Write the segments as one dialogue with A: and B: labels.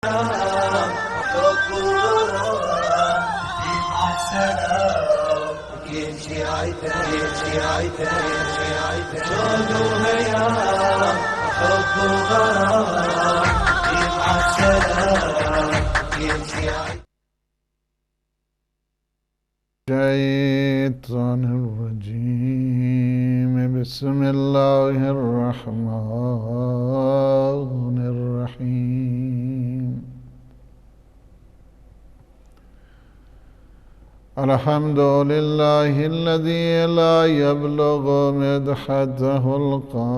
A: رب الغرام مع السلام كل شي عيته شوق وهيام رب الغرام مع السلام كل شي عيته.
B: الشيطان الرجيم. بسم الله الرحمن الرحيم. الحمد لله الذي لا يبلغ مدحته القائلون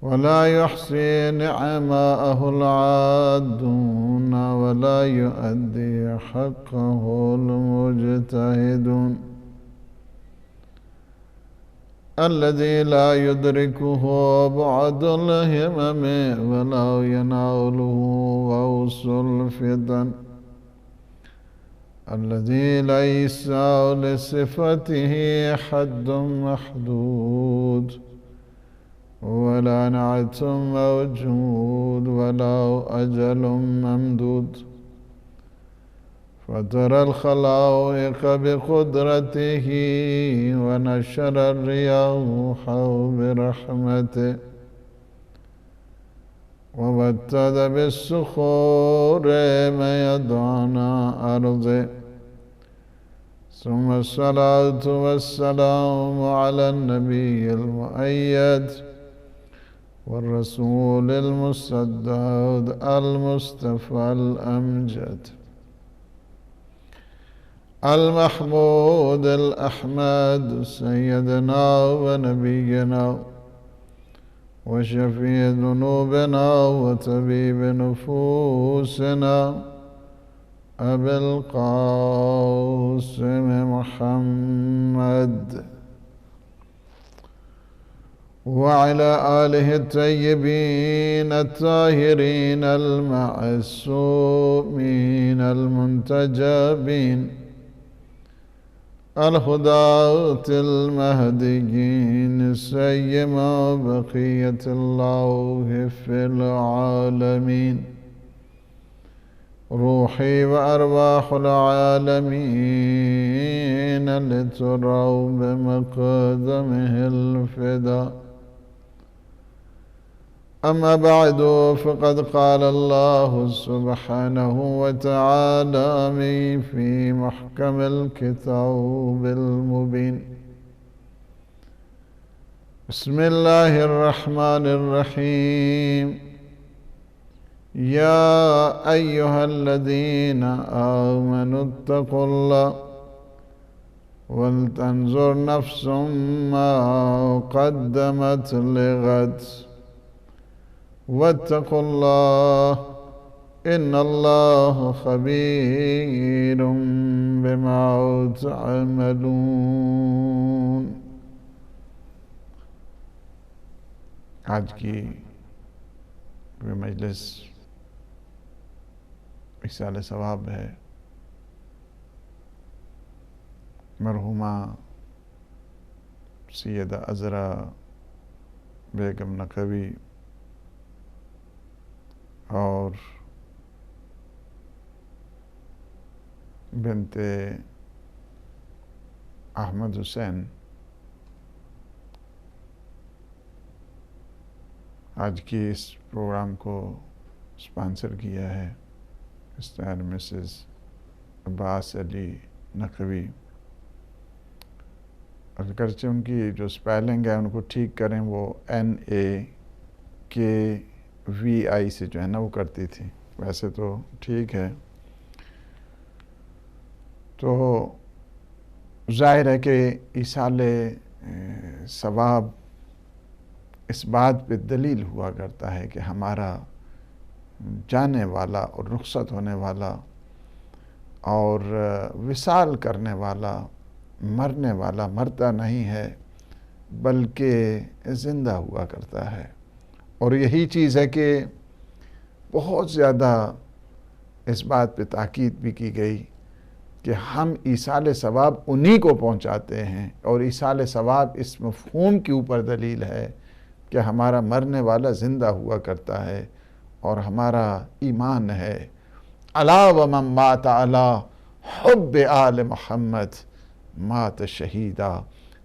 B: ولا يحصي نعماءه العادون ولا يؤدي حقه المجتهدون. الذي لا يدركه بعد الهمم ولا يناوله غوص الفتن. الذي ليس لصفته حد محدود ولا نعت موجود ولا أجل ممدود. فترى الخلائق بقدرته ونشر الرياح برحمته وبتد بالصخور ميدان أرضه. ثم الصلاة والسلام على النبي المؤيد والرسول المسدد المصطفى الأمجد المحمود الأحمد سيدنا ونبينا وشفيع ذنوبنا وطبيب نفوسنا أبي القاسم محمد وعلى آله الطيبين الطاهرين المعصومين المنتجبين الهداة المهديين سيما بقية الله في العالمين. روحي وأرواح العالمين لتروا بمقدمه الفداء. أما بعد فقد قال الله سبحانه وتعالى في محكم الكتاب المبين. بسم الله الرحمن الرحيم. يا أيها الذين آمنوا اتقوا الله ولتنظر نفس ما قدمت لغد واتقوا الله إن الله خبير بما تعملون. آج کی مجلس احسال ثواب ہے مرحومہ سیدہ عذرا بیگم نقوی اور بنت احمد حسین آج کی اس پروگرام کو اسپانسر کیا ہے. مسٹر مسز عباس علی نقوی. اگرچہ ان کی جو سپیلنگ ہے ان کو ٹھیک کریں، وہ NAKVI سے جو ہے نا وہ کرتی تھی، ویسے تو ٹھیک ہے. تو ظاہر ہے کہ ایصال ثواب اس بات پہ دلیل ہوا کرتا ہے کہ ہمارا جانے والا اور رخصت ہونے والا اور وصال کرنے والا مرنے والا مرتا نہیں ہے بلکہ زندہ ہوا کرتا ہے. اور یہی چیز ہے کہ بہت زیادہ اس بات پہ تاکید بھی کی گئی کہ ہم ایصال ثواب انہی کو پہنچاتے ہیں، اور ایصال ثواب اس مفہوم کے اوپر دلیل ہے کہ ہمارا مرنے والا زندہ ہوا کرتا ہے اور ہمارا ایمان ہے الا ومن مات علی حب آل محمد مات شہیدا،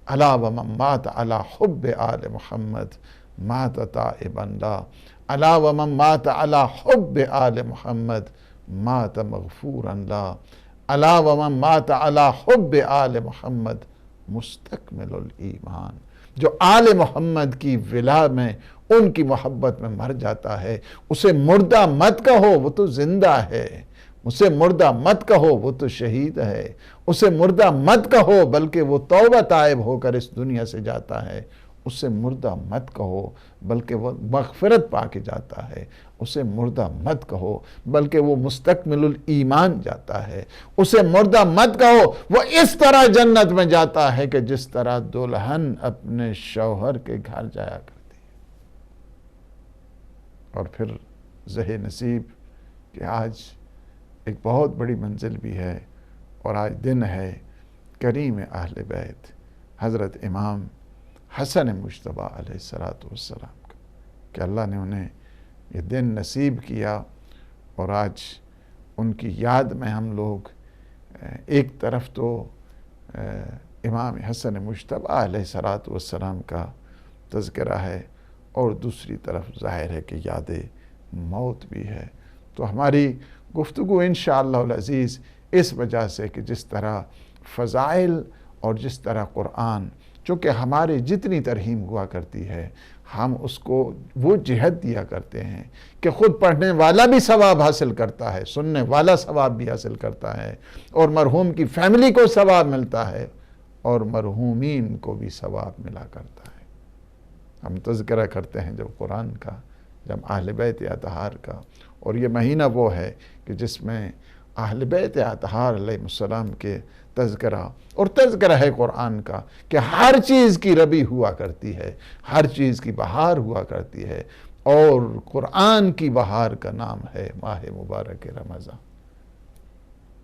B: الا ومن مات علی حب آل محمد مات تائبا لا، الا ومن مات علی حب آل محمد مات مغفورا لا، الا ومن مات علی حب آل محمد مستکمل الایمان۔ جو آل محمد کی ولا میں، ان کی محبت میں مر جاتا ہے، اسے مردہ مت کہو، وہ تو زندہ ہے، اسے مردہ مت کہو، وہ تو شہید ہے، اسے مردہ مت کہو بلکہ وہ توبہ تائب ہو کر اس دنیا سے جاتا ہے، اسے مردہ مت کہو بلکہ وہ مغفرت پا کے جاتا ہے، اسے مردہ مت کہو بلکہ وہ مستکمل الایمان جاتا ہے، اسے مردہ مت کہو وہ اس طرح جنت میں جاتا ہے کہ جس طرح دلہن اپنے شوہر کے گھر جایا کرتی ہے۔ اور پھر زہ نصیب کہ آج ایک بہت بڑی منزل بھی ہے اور آج دن ہے کریم اہل بیت حضرت امام حسن مجتبیٰ علیہ السلام کا، کہ اللہ نے انہیں یہ دن نصیب کیا، اور آج ان کی یاد میں ہم لوگ ایک طرف تو امام حسن مجتبیٰ علیہ السلام کا تذکرہ ہے اور دوسری طرف ظاہر ہے کہ یاد موت بھی ہے۔ تو ہماری گفتگو انشاءاللہ العزیز اس وجہ سے کہ جس طرح فضائل اور جس طرح قرآن چونکہ ہمارے جتنی ترہیم ہوا کرتی ہے، ہم اس کو وہ جہت دیا کرتے ہیں کہ خود پڑھنے والا بھی ثواب حاصل کرتا ہے، سننے والا ثواب بھی حاصل کرتا ہے، اور مرحوم کی فیملی کو ثواب ملتا ہے اور مرحومین کو بھی ثواب ملا کرتا ہے۔ ہم تذکرہ کرتے ہیں جب قرآن کا، جب اہل بیت اطہار کا، اور یہ مہینہ وہ ہے کہ جس میں اہل بیت اطہار علیہ السلام کے تذکرہ، اور تذکرہ ہے قرآن کا کہ ہر چیز کی ربی ہوا کرتی ہے، ہر چیز کی بہار ہوا کرتی ہے، اور قرآن کی بہار کا نام ہے ماہ مبارک رمضان۔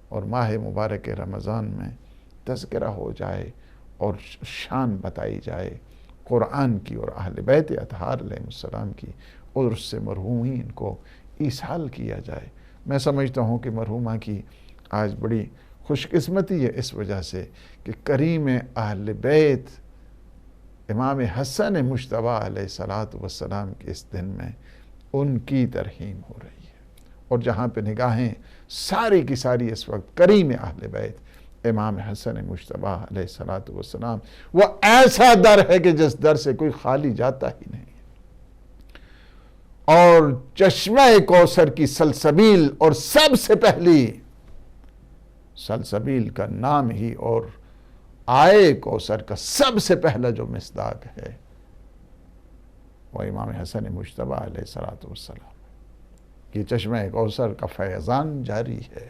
B: اور ماہ مبارک رمضان میں تذکرہ ہو جائے اور شان بتائی جائے قرآن کی اور اہل بیت اطہار علیہ السلام کی، اور اس سے مرحومین کو ایصال کیا جائے۔ میں سمجھتا ہوں کہ مرحومہ کی آج بڑی خوش قسمتی ہے اس وجہ سے کہ کریم اہل بیت امام حسن مجتبیٰ علیہ السلام کے اس دن میں ان کی ترحیم ہو رہی ہے، اور جہاں پہ نگاہیں ساری کی ساری اس وقت کریم اہل بیت امام حسن مجتبیٰ علیہ السلام، وہ ایسا در ہے کہ جس در سے کوئی خالی جاتا ہی نہیں، اور چشمہ کوثر کی سلسبیل، اور سب سے پہلی سلسبیل کا نام ہی اور آئے کوثر کا سب سے پہلا جو مصداق ہے وہ امام حسن مجتبیٰ علیہ السلام۔ یہ چشمہ کوثر کا فیضان جاری ہے،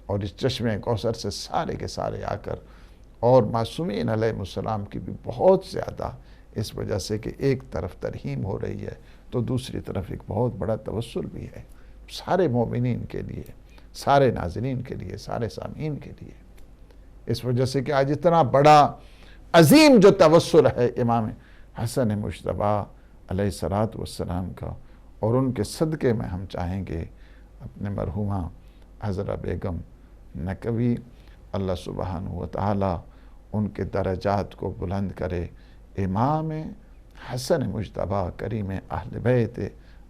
B: اور اس چشمہ کوثر سے سارے کے سارے آ کر، اور معصومین علیہ السلام کی بھی بہت زیادہ، اس وجہ سے کہ ایک طرف ترحیم ہو رہی ہے تو دوسری طرف ایک بہت بڑا توسل بھی ہے سارے مومنین کے لیے، سارے ناظرین کے لیے، سارے سامعین کے لیے، اس وجہ سے کہ آج اتنا بڑا عظیم جو توسل ہے امام حسن مجتبیٰ علیہ السلام کا، اور ان کے صدقے میں ہم چاہیں گے اپنے مرحومہ حضرہ بیگم نقوی، اللہ سبحانہ وتعالی ان کے درجات کو بلند کرے، امام حسن مجتبیٰ کریم اہل بیت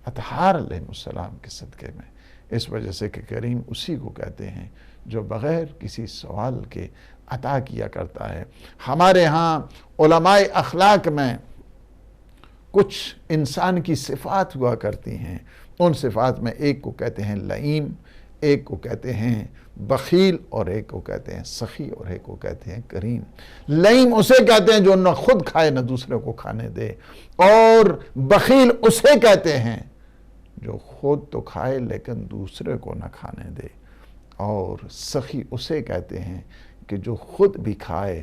B: اطہار علیہ السلام کے صدقے میں، اس وجہ سے کہ کریم اسی کو کہتے ہیں جو بغیر کسی سوال کے عطا کیا کرتا ہے۔ ہمارے ہاں علماء اخلاق میں کچھ انسان کی صفات ہوا کرتی ہیں، ان صفات میں ایک کو کہتے ہیں لئیم، ایک کو کہتے ہیں بخیل، اور ایک کو کہتے ہیں سخی، اور ایک کو کہتے ہیں کریم۔ لئیم اسے کہتے ہیں جو نہ خود کھائے نہ دوسرے کو کھانے دے، اور بخیل اسے کہتے ہیں جو خود تو کھائے لیکن دوسرے کو نہ کھانے دے، اور سخی اسے کہتے ہیں کہ جو خود بھی کھائے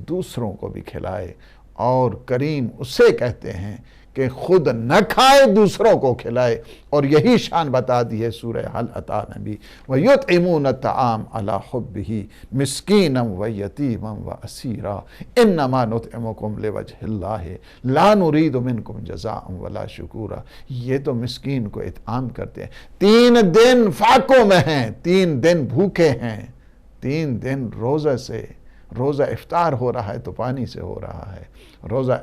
B: دوسروں کو بھی کھلائے، اور کریم اسے کہتے ہیں کہ خود نہ کھائے دوسروں کو کھلائے، اور یہی شان بتا دی ہے سورہ حل عطا میں بھی، وَيُطْعِمُونَ الطَّعَامَ عَلَىٰ حُبِّهِ مِسْكِينًا وَيَتِيمًا وَأَسِيرًا إِنَّمَا نُطْعِمُكُمْ لِوَجْهِ اللَّهِ لَا نُرِيدُ مِنْكُمْ جَزَاءً وَلَا شُكُورًا۔ یہ تو مسکین کو اطعام کرتے ہیں، 3 دن فاقوں میں ہیں، 3 دن بھوکے ہیں، 3 دن روزہ افطار ہو رہا ہے تو پانی سے ہو رہا ہے، روزہ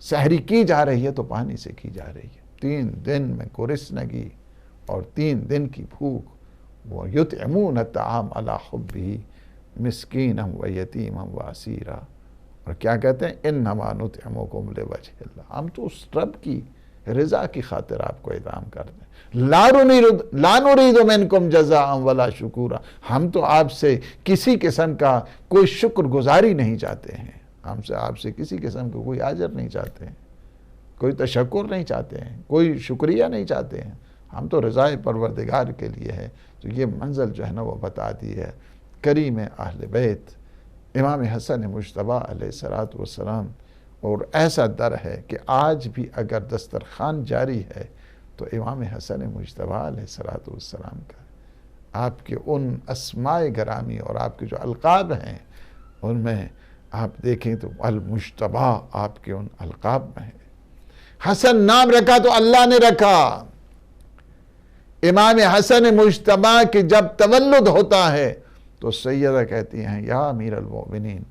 B: سحری کی جا رہی ہے تو پانی سے کی جا رہی ہے، 3 دن میں گرسنگی اور 3 دن کی بھوک۔ وَيُطْعِمُونَ الطَّعَامَ عَلَىٰ حُبِّهِ مِسْكِينًا وَيَتِيمًا وَأَسِيرًا، اور کیا کہتے ہیں؟ إِنَّمَا نُطْعِمُكُمْ لِوَجْهِ اللَّهِ، ہم تو اس رب کی رضا کی خاطر آپ کو اطعام کرتے ہیں۔ لا نريد منکم جزاء ولا شکورا، ہم تو آپ سے کسی قسم کا کوئی شکر گزاری نہیں چاہتے ہیں، ہم سے آپ سے کسی قسم کا کوئی اجر نہیں چاہتے ہیں، کوئی تشکر نہیں چاہتے ہیں، کوئی شکریہ نہیں چاہتے ہیں، ہم تو رضائے پروردگار کے لیے ہے۔ تو یہ منزل جو ہے نا وہ بتا دی ہے کریم اہل بیت امام حسن مجتبیٰ علیہ السلام، اور ایسا در ہے کہ آج بھی اگر دسترخوان جاری ہے تو امام حسن مجتبیٰ علیہ السلام کا، آپ کے ان اسماء گرامی اور آپ کے جو القاب ہیں ان میں آپ دیکھیں تو المجتبیٰ آپ کے ان القاب میں ہے۔ حسن نام رکھا تو اللہ نے رکھا۔ امام حسن مجتبیٰ کی جب تولد ہوتا ہے تو سیدہ کہتی ہیں یا امیر المؤمنین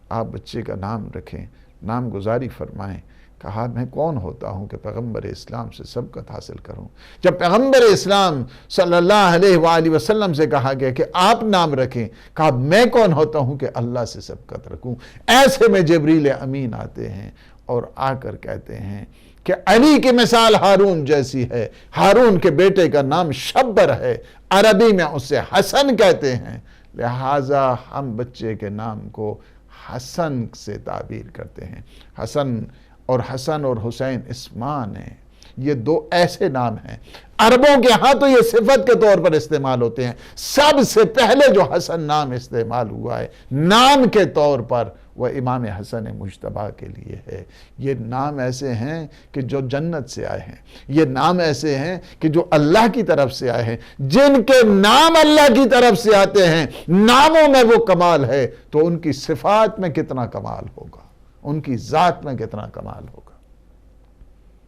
B: آپ بچے کا نام رکھیں، نام گزاری فرمائیں۔ کہا میں کون ہوتا ہوں کہ پیغمبر اسلام سے سبقت حاصل کروں؟ جب پیغمبر اسلام صلی اللہ علیہ وآلہ وسلم سے کہا گیا کہ آپ نام رکھیں، کہا میں کون ہوتا ہوں کہ اللہ سے سبقت رکھوں؟ ایسے میں جبریل امین آتے ہیں اور آ کر کہتے ہیں کہ علی کی مثال ہارون جیسی ہے، ہارون کے بیٹے کا نام شبر ہے، عربی میں اسے حسن کہتے ہیں، لہٰذا ہم بچے کے نام کو حسن سے تعبیر کرتے ہیں۔ حسن اور حسین اسمان ہیں، یہ 2 ایسے نام ہیں، عربوں کے ہاں تو یہ صفت کے طور پر استعمال ہوتے ہیں، سب سے پہلے جو حسن نام استعمال ہوا ہے نام کے طور پر وہ امام حسن مجتبیٰ کے لیے ہے۔ یہ نام ایسے ہیں کہ جو جنت سے آئے ہیں، یہ نام ایسے ہیں کہ جو اللہ کی طرف سے آئے ہیں، جن کے نام اللہ کی طرف سے آتے ہیں ناموں میں وہ کمال ہے تو ان کی صفات میں کتنا کمال ہوگا، ان کی ذات میں کتنا کمال ہوگا۔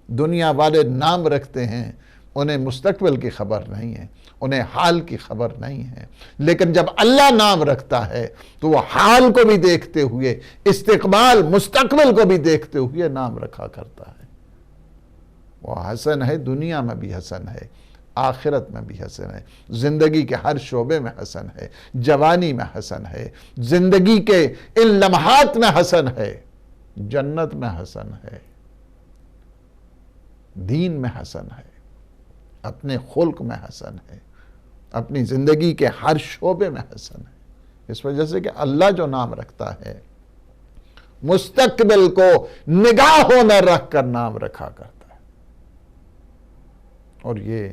B: دنیا والے نام رکھتے ہیں، انہیں مستقبل کی خبر نہیں ہے، انہیں حال کی خبر نہیں ہے، لیکن جب اللہ نام رکھتا ہے تو وہ حال کو بھی دیکھتے ہوئے، استقبال مستقبل کو بھی دیکھتے ہوئے نام رکھا کرتا ہے۔ وہ حسن ہے، دنیا میں بھی حسن ہے، آخرت میں بھی حسن ہے، زندگی کے ہر شعبے میں حسن ہے، جوانی میں حسن ہے، زندگی کے ان لمحات میں حسن ہے، جنت میں حسن ہے، دین میں حسن ہے، اپنے خلق میں حسن ہے، اپنی زندگی کے ہر شعبے میں حسن ہے۔ اس وجہ سے کہ اللہ جو نام رکھتا ہے مستقبل کو نگاہوں میں رکھ کر نام رکھا کرتا ہے، اور یہ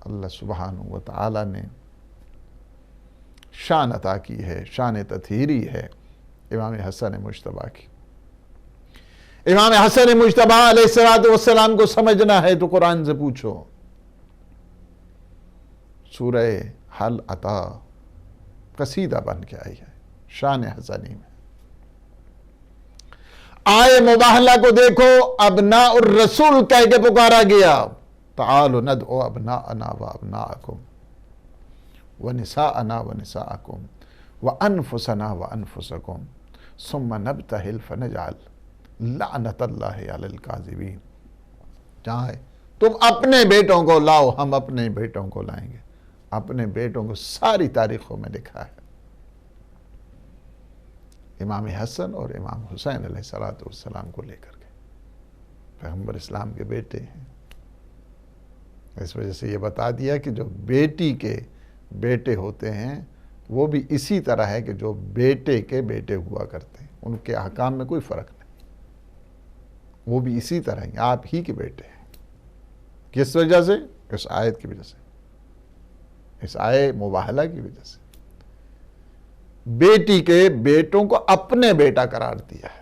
B: اللہ سبحانہ و تعالی نے شان عطا کی ہے، شان تطہیری ہے امام حسن مجتبیٰ کی۔ امام حسن مجتبیٰ علیہ السلام کو سمجھنا ہے تو قرآن سے پوچھو۔ سورہ حل عطا قصیدہ بن کے آئی ہے شان حسنی میں۔ آئے مباہلہ کو دیکھو، ابناء الرسول کہہ کے پکارا گیا، تعالوا ندعو ابناءنا وابناءکم ونساءنا ونساءکم وانفسنا وانفسکم ثم نبتہل فنجعل لعنت اللہ علی الکاذبین۔ چاہے تم اپنے بیٹوں کو لاؤ، ہم اپنے بیٹوں کو لائیں گے، اپنے بیٹوں کو ساری تاریخوں میں لکھا ہے۔ امام حسن اور امام حسین علیہ السلام کو لے کر کے پیغمبر اسلام کے بیٹے ہیں۔ اس وجہ سے یہ بتا دیا کہ جو بیٹی کے بیٹے ہوتے ہیں وہ بھی اسی طرح ہے کہ جو بیٹے کے بیٹے ہوا کرتے ہیں، ان کے احکام میں کوئی فرق نہیں، وہ بھی اسی طرح ہیں، آپ ہی کے بیٹے ہیں۔ کس وجہ سے؟ اس آیت کی وجہ سے، اس آئے مباہلہ کی وجہ سے بیٹی کے بیٹوں کو اپنے بیٹا قرار دیا ہے۔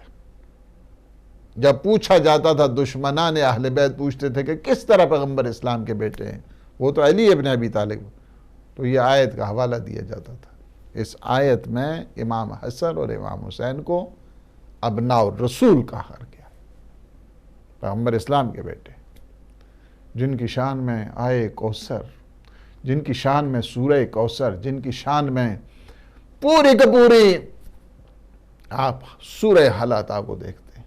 B: جب پوچھا جاتا تھا دشمنان اہل بیت پوچھتے تھے کہ کس طرح پیغمبر اسلام کے بیٹے ہیں، وہ تو علی ابن ابی طالب، تو یہ آیت کا حوالہ دیا جاتا تھا۔ اس آیت میں امام حسن اور امام حسین کو ابناء الرسول کہا گیا، پیغمبر اسلام کے بیٹے، جن کی شان میں آئے کوثر، جن کی شان میں سورہ کوثر، جن کی شان میں پوری کی پوری آپ سورہ حل عطا کو دیکھتے ہیں،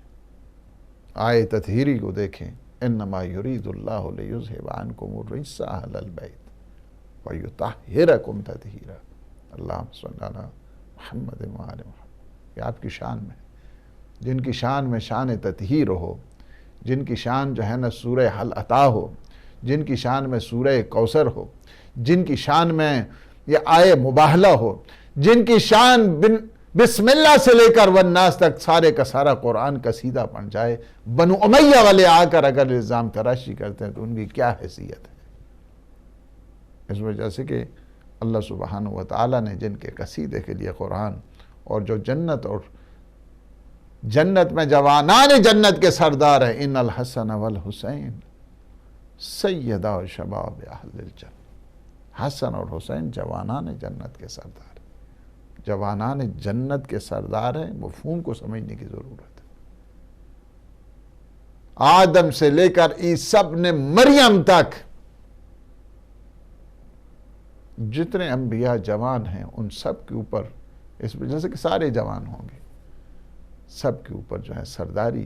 B: آئے تطہیری کو دیکھیں، انما یرید اللہ لیذھب عنکم الرجس اہل البیت ویطہرکم تطہیرا، اللہم صلی علی محمد وآل محمد۔ یہ آپ کی شان میں، جن کی شان میں شان تطہیر ہو، جن کی شان جو ہے نا سورہ حل عطا ہو، جن کی شان میں سورہ کوثر ہو، جن کی شان میں یہ آئے مباہلہ ہو، جن کی شان بسم اللہ سے لے کر والناس تک سارے کا سارا قرآن کا سیدھا پڑھ جائے، بنو امیہ والے آ کر اگر الزام تراشی کرتے ہیں تو ان کی کیا حیثیت ہے؟ اس وجہ سے کہ اللہ سبحانہ وتعالی نے جن کے قصیدے کے لیے قرآن، اور جو جنت میں جوانان جنت کے سردار ہیں، ان الحسن والحسین سیدہ شباب اہل الجنہ، حسن اور حسین جوانان جنت کے سردار ہیں، جوانان جنت کے سردار ہیں، مفہوم کو سمجھنے کی ضرورت ہے۔ آدم سے لے کر عیسی ابن مریم تک جتنے انبیاء جوان ہیں ان سب کے اوپر، اس وجہ سے کہ سارے جوان ہوں گے، سب کے اوپر جو ہے سرداری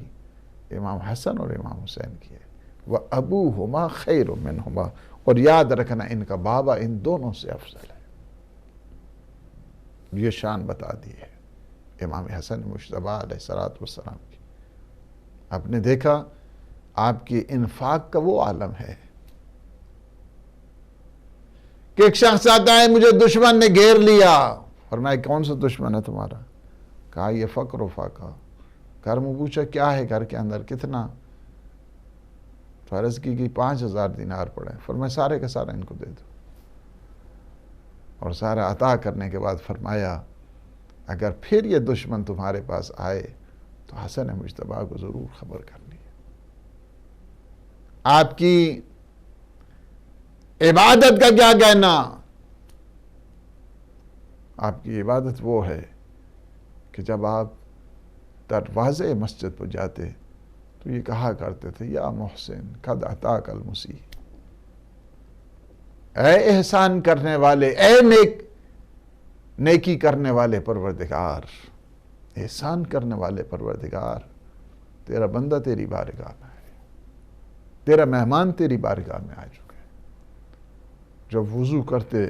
B: امام حسن اور امام حسین کی ہے۔ وَأَبُوهُمَا خَيْرٌ مِّنْهُمَا، اور یاد رکھنا ان کا بابا ان دونوں سے افضل ہے، یہ شان بتا دی ہے امام حسن مجتبیٰ علیہ السلام کی۔ آپ نے دیکھا آپ کی انفاق کا وہ عالم ہے کہ ایک شخص آتا ہے، مجھے دشمن نے گھیر لیا، فرمایا کون سا دشمن ہے تمہارا؟ کہا یہ فقر و فاقہ۔ گھر میں پوچھا کیا ہے گھر کے اندر، کتنا؟ فرض کی 5000 دینار پڑے، فرمایا سارے کا سارا ان کو دے دو، اور سارا عطا کرنے کے بعد فرمایا اگر پھر یہ دشمن تمہارے پاس آئے تو حسن مجتبیٰ کو ضرور خبر کرنی ہے۔ آپ کی عبادت کا کیا کہنا؟ آپ کی عبادت وہ ہے کہ جب آپ دروازے مسجد پر جاتے تو یہ کہا کرتے تھے یا محسن قد اتاک المسیح، اے احسان کرنے والے، اے نیکی کرنے والے پروردگار، احسان کرنے والے پروردگار، تیرا بندہ تیری بارگاہ میں ہے، تیرا مہمان تیری بارگاہ میں آ چکا ہے۔ جب وضو کرتے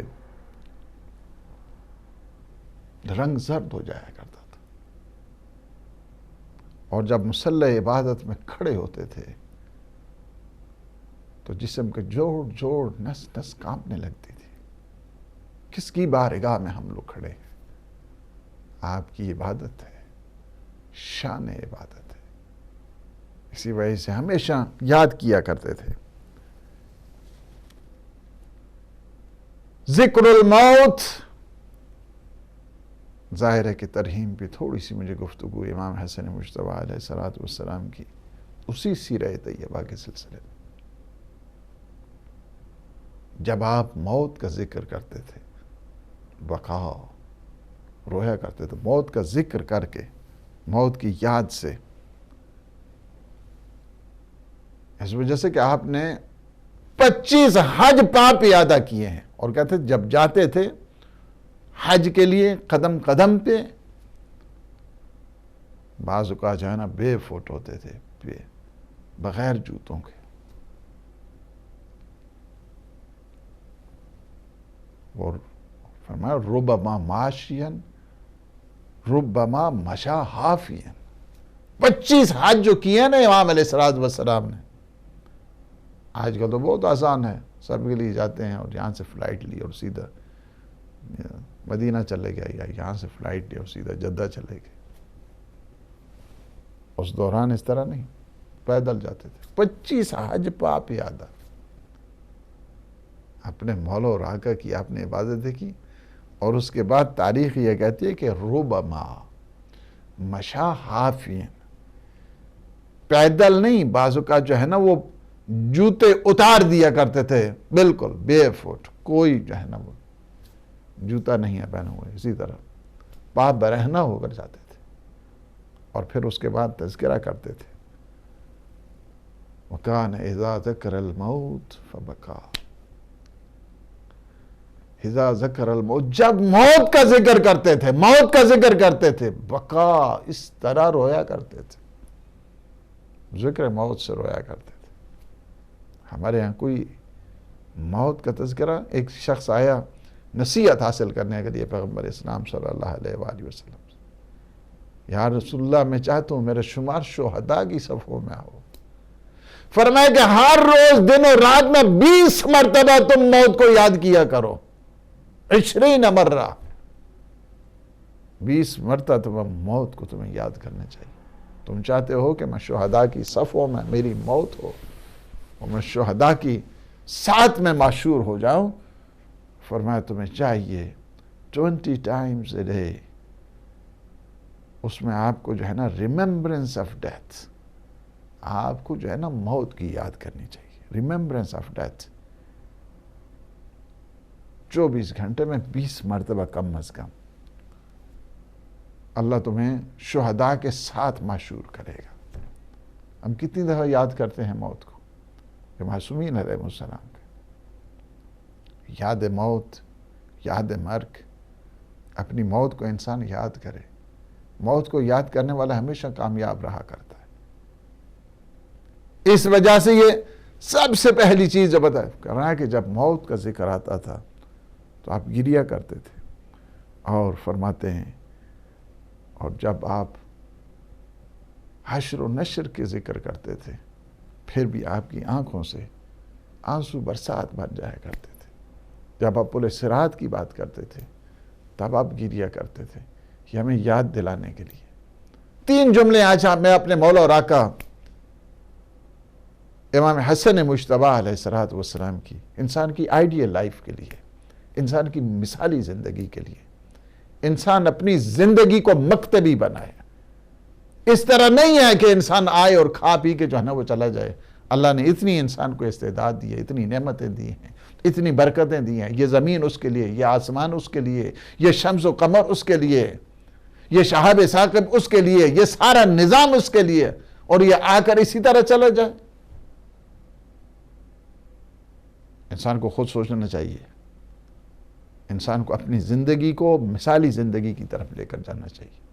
B: رنگ زرد ہو جایا کرتا تھا، اور جب مصلی عبادت میں کھڑے ہوتے تھے تو جسم کے جوڑ نس نس کانپنے لگتی تھی۔ کس کی بارگاہ میں ہم لوگ کھڑے ہیں؟ آپ کی عبادت ہے، شان عبادت ہے۔ اسی وجہ سے ہمیشہ یاد کیا کرتے تھے ذکر الموت۔ ظاہر ہے کہ ترہیم پہ تھوڑی سی مجھے گفتگو امام حسن مجتبیٰ علیہ السلام کی اسی سیرہ طیبہ کے سلسلے میں، جب آپ موت کا ذکر کرتے تھے، بقا رویا کرتے تھے، موت کا ذکر کر کے، موت کی یاد سے، اس وجہ سے کہ آپ نے 25 حج پاپ ادا کیے ہیں، اور کہتے جب جاتے تھے حج کے لیے قدم قدم پہ بعض اوقات جو ہے نا بے فوٹ ہوتے تھے، بغیر جوتوں کے، اور فرمایا ربما ماشین ربما مشا حافین۔ 25 حج جو کیے نا امام علیہ السلام نے، آج کا تو بہت آسان ہے، سب کے لیے جاتے ہیں اور یہاں سے فلائٹ لی اور سیدھا مدینہ چلے گئے، یا یہاں سے فلائٹ لی اور سیدھا جدہ چلے گئے۔ اس دوران اس طرح نہیں، پیدل جاتے تھے۔ 25 حج پاپ یاد، اپنے مولا اور آقا کی آپ نے عبادتیں کی، اور اس کے بعد تاریخ یہ کہتی ہے کہ ربما مشا حافین، پیدل نہیں، بعض اوقات جو ہے نا وہ جوتے اتار دیا کرتے تھے، بالکل بے فٹ، کوئی جو ہے نا وہ جوتا نہیں ہے پہنے ہوئے، اسی طرح پاپ برہنہ ہو کر جاتے تھے، اور پھر اس کے بعد تذکرہ کرتے تھے، وَكَانَ إِذَا ذَكَرَ الْمَوْتِ فَبَكَى، اذا ذکر الموت، جب موت کا ذکر کرتے تھے، موت کا ذکر کرتے تھے، بکا، اس طرح رویا کرتے تھے، ذکر موت سے رویا کرتے تھے۔ ہمارے ہاں کوئی موت کا تذکرہ، ایک شخص آیا نصیحت حاصل کرنے کے لیے پیغمبر اسلام صلی اللہ علیہ وآلہ وسلم سے، یا رسول اللہ میں چاہتا ہوں میرا شمار شہداء کی صفوں میں ہو۔ فرمایا کہ ہر روز دن و رات میں 20 مرتبہ تم موت کو یاد کیا کرو، 20 مرہ، 20 مرتبہ تم موت کو تمہیں یاد کرنا چاہیے۔ تم چاہتے ہو کہ میں شہداء کی صفوں میں میری موت ہو اور میں شہداء کی ساتھ میں معشور ہو جاؤں، فرمایا تمہیں چاہیے 20 times a day اس میں آپ کو جو ہے نا ریممبرنس آف ڈیتھ، آپ کو جو ہے نا موت کی یاد کرنی چاہیے، ریممبرنس آف ڈیتھ، 24 گھنٹے میں 20 مرتبہ کم از کم اللہ تمہیں شہداء کے ساتھ معشور کرے گا۔ ہم کتنی دفعہ یاد کرتے ہیں موت کو، کہ معصومین علیہ السلام کے یاد موت، یاد مرگ، اپنی موت کو انسان یاد کرے، موت کو یاد کرنے والا ہمیشہ کامیاب رہا کرتا ہے۔ اس وجہ سے یہ سب سے پہلی چیز جو بتا رہا ہے کہ جب موت کا ذکر آتا تھا تو آپ گریہ کرتے تھے، اور فرماتے ہیں اور جب آپ حشر و نشر کے ذکر کرتے تھے پھر بھی آپ کی آنکھوں سے آنسو برسات بن جایا کرتے تھے، جب آپ پل صراط کی بات کرتے تھے تب آپ گریہ کرتے تھے، یہ ہمیں یاد دلانے کے لیے۔ 3 جملے آج میں اپنے مولا اور آقا امام حسن مجتبیٰ علیہ السلام کی، انسان کی آئیڈیل لائف کے لیے، انسان کی مثالی زندگی کے لیے، انسان اپنی زندگی کو مکتبی بنائے۔ اس طرح نہیں ہے کہ انسان آئے اور کھا پی کے جو ہے نا وہ چلا جائے۔ اللہ نے اتنی انسان کو استعداد دی ہے، اتنی نعمتیں دی ہیں، اتنی برکتیں دی ہیں، یہ زمین اس کے لیے، یہ آسمان اس کے لیے، یہ شمس و قمر اس کے لیے، یہ شہاب ثاقب اس کے لیے، یہ سارا نظام اس کے لیے، اور یہ آ کر اسی طرح چلا جائے۔ انسان کو خود سوچنا چاہیے، انسان کو اپنی زندگی کو مثالی زندگی کی طرف لے کر جانا چاہیے۔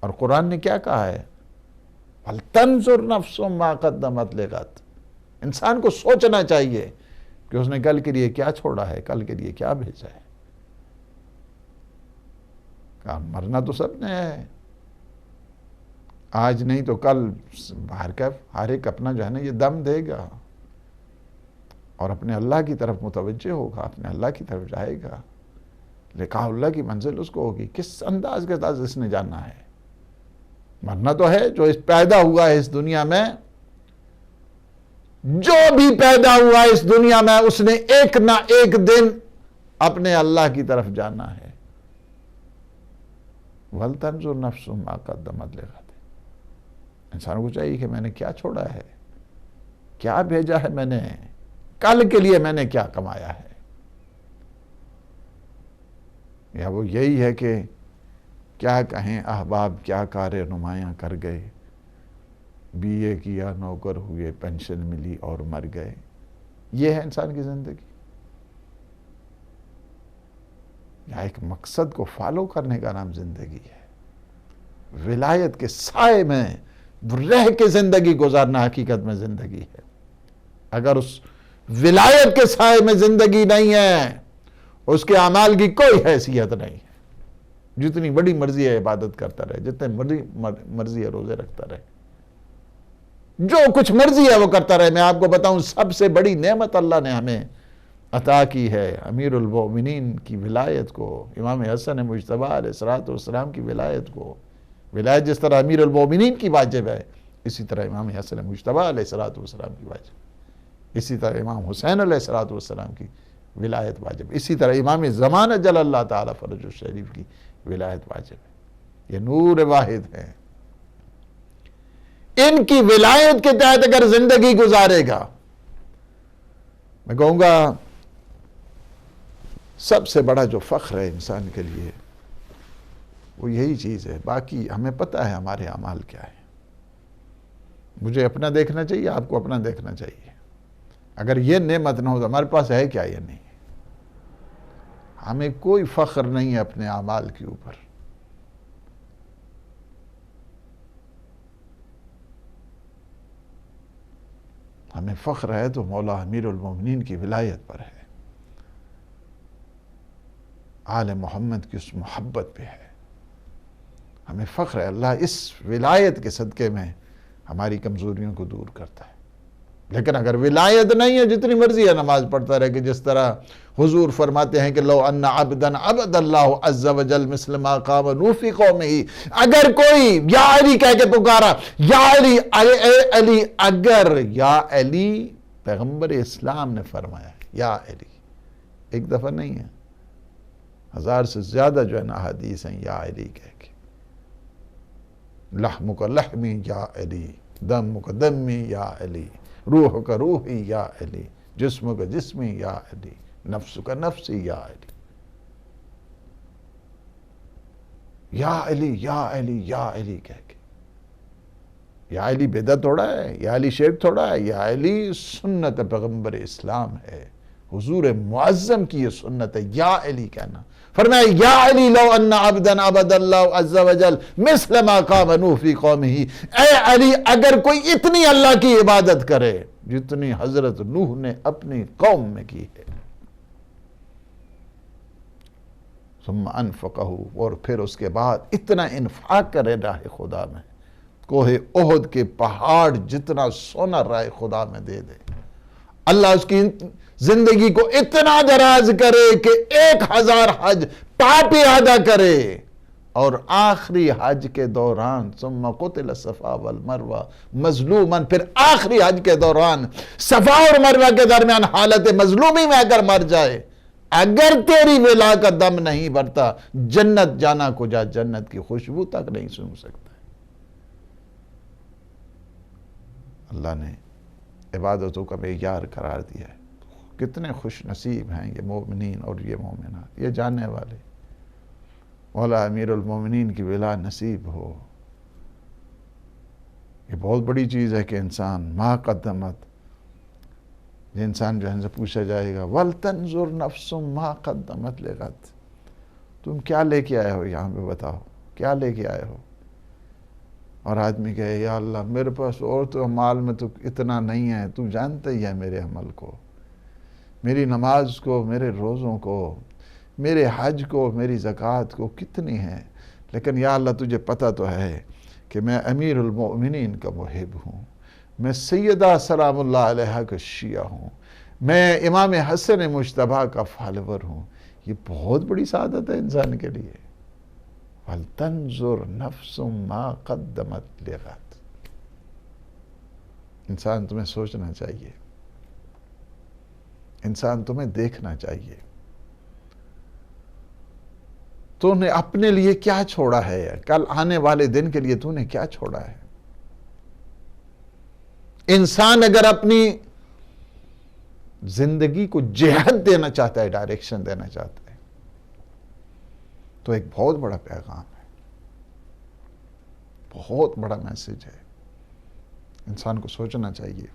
B: اور قرآن نے کیا کہا ہے؟ فَلْتَنْظُرْ نَفْسٌ مَا قَدَّمَتْ لِغَدٍ، انسان کو سوچنا چاہیے کہ اس نے کل کے لیے کیا چھوڑا ہے، کل کے لیے کیا بھیجا ہے۔ کہا مرنا تو سب نے ہے، آج نہیں تو کل ہر ایک اپنا جو ہے نا یہ دم دے گا اور اپنے اللہ کی طرف متوجہ ہوگا، اپنے اللہ کی طرف جائے گا، لقاء اللہ کی منزل اس کو ہوگی۔ کس انداز کے ساتھ اس نے جاننا ہے؟ مرنا تو ہے، جو پیدا ہوا ہے اس دنیا میں، جو بھی پیدا ہوا ہے اس دنیا میں، اس نے ایک نہ ایک دن اپنے اللہ کی طرف جانا ہے۔ وَلْتَنْظُرْ نَفْسٌ مَا قَدَّمَتْ لِغَدٍ، انسان کو چاہیے کہ میں نے کیا چھوڑا ہے، کیا بھیجا ہے میں نے، کل کے لیے میں نے کیا کمایا ہے۔ یا وہ یہی ہے کہ کیا کہیں احباب کیا کار نمایاں کر گئے، بی اے کیا نوکر ہوئے، پینشن ملی اور مر گئے۔ یہ ہے انسان کی زندگی؟ یا ایک مقصد کو فالو کرنے کا نام زندگی ہے؟ ولایت کے سائے میں رہ کے زندگی گزارنا حقیقت میں زندگی ہے۔ اگر اس ولایت کے سائے میں زندگی نہیں ہے، اس کے اعمال کی کوئی حیثیت نہیں ہے۔ جتنی بڑی مرضی ہے عبادت کرتا رہے، جتنے بڑی مرضی ہے روزے رکھتا رہے، جو کچھ مرضی ہے وہ کرتا رہے۔ میں آپ کو بتاؤں سب سے بڑی نعمت اللہ نے ہمیں عطا کی ہے امیر المومنین کی ولایت کو، امام حسن مجتبیٰ علیہ السلام کی ولایت کو۔ ولایت جس طرح امیر المومنین کی واجب ہے، اسی طرح امام حسن مجتبیٰ علیہ السلام کی واجب ہے، اسی طرح امام حسین علیہ السلام کی ولایت واجب، اسی طرح امام زمان جل اللہ تعالیٰ فرج الشریف کی ولایت واجب ہے۔ یہ نور واحد ہے، ان کی ولایت کے تحت اگر زندگی گزارے گا، میں کہوں گا سب سے بڑا جو فخر ہے انسان کے لیے وہ یہی چیز ہے۔ باقی ہمیں پتہ ہے ہمارے اعمال کیا ہے، مجھے اپنا دیکھنا چاہیے، آپ کو اپنا دیکھنا چاہیے۔ اگر یہ نعمت نہ ہو تو ہمارے پاس ہے کیا؟ یہ نہیں۔ ہمیں کوئی فخر نہیں ہے اپنے اعمال کے اوپر۔ ہمیں فخر ہے تو مولا امیر المومنین کی ولایت پر ہے، آل محمد کی اس محبت پہ ہے۔ ہمیں فخر ہے، اللہ اس ولایت کے صدقے میں ہماری کمزوریوں کو دور کرتا ہے۔ لیکن اگر ولایت نہیں ہے، جتنی مرضی ہے نماز پڑھتا رہے، کہ جس طرح حضور فرماتے ہیں کہ لو ان عبدا عبد اللہ عز وجل مثل ما قام نوح فی قومہ، اگر کوئی یا علی کہہ کے پکارا، یا علی، اے علی، اگر، یا علی پیغمبر اسلام نے فرمایا یا علی، ایک دفعہ نہیں ہے، 1000 سے زیادہ جو ہے نا حدیث ہیں یا علی کہہ کے، لحمک لحمی یا علی، دمک دمی یا علی، روح کا روحی یا علی، جسم کا جسمی یا علی، نفس کا نفسی یا علی، یا علی یا علی یا علی کہہ کے۔ یا علی بدعت تھوڑا ہے، یا علی شرک تھوڑا ہے، یا علی سنت پیغمبر اسلام ہے، حضور معظم کی یہ سنت ہے یا علی کہنا۔ فرمایا یا علی لو ان عبدا عبد اللہ عز وجل مثل ما قام نوح فی قومہ، اے علی اگر کوئی اتنی اللہ کی عبادت کرے جتنی حضرت نوح نے اپنی قوم میں کی ہے، ثم انفقہ، اور پھر اس کے بعد اتنا انفاق کرے راہ خدا میں، کوہ احد کے پہاڑ جتنا سونا راہ خدا میں دے دے، اللہ اس کی زندگی کو اتنا دراز کرے کہ 1000 حج پاپی ادا کرے، اور آخری حج کے دوران ثم قتل صفا والمروہ مظلوما، پھر آخری حج کے دوران صفا اور مروہ کے درمیان حالت مظلومی میں اگر مر جائے، اگر تیری ولا کا دم نہیں بھرتا، جنت جانا کو جا، جنت کی خوشبو تک نہیں سن سکتا۔ اللہ نے عبادتوں کا معیار قرار دیا ہے۔ کتنے خوش نصیب ہیں یہ مومنین اور یہ مومنات، یہ جاننے والے، مولا امیر المومنین کی ولا نصیب ہو۔ یہ بہت بڑی چیز ہے کہ انسان ما قدمت، یہ انسان جو ہے سے پوچھا جائے گا وَلْتَنْظُرْ نَفْسٌ مَا قَدَّمَتْ لِغَدٍ، تم کیا لے کے آئے ہو یہاں پہ، بتاؤ کیا لے کے آئے ہو؟ اور آدمی کہے یا اللہ میرے پاس اور تو مال میں تو اتنا نہیں ہے، تو جانتا ہی ہے میرے عمل کو، میری نماز کو، میرے روزوں کو، میرے حج کو، میری زکوٰۃ کو کتنی ہے، لیکن یا اللہ تجھے پتہ تو ہے کہ میں امیر المؤمنین کا محب ہوں، میں سیدہ سلام اللہ علیہ کا شیعہ ہوں، میں امام حسن مجتبیٰ کا فالور ہوں۔ یہ بہت بڑی سعادت ہے انسان کے لیے۔ وَلْتَنْظُرْ نَفْسٌ مَا قَدَّمَتْ لِغَدٍ، انسان تمہیں سوچنا چاہیے، انسان تمہیں دیکھنا چاہیے، تو نے اپنے لیے کیا چھوڑا ہے، کل آنے والے دن کے لیے تو نے کیا چھوڑا ہے۔ انسان اگر اپنی زندگی کو جہت دینا چاہتا ہے، ڈائریکشن دینا چاہتا ہے، تو ایک بہت بڑا پیغام ہے، بہت بڑا میسج ہے، انسان کو سوچنا چاہیے۔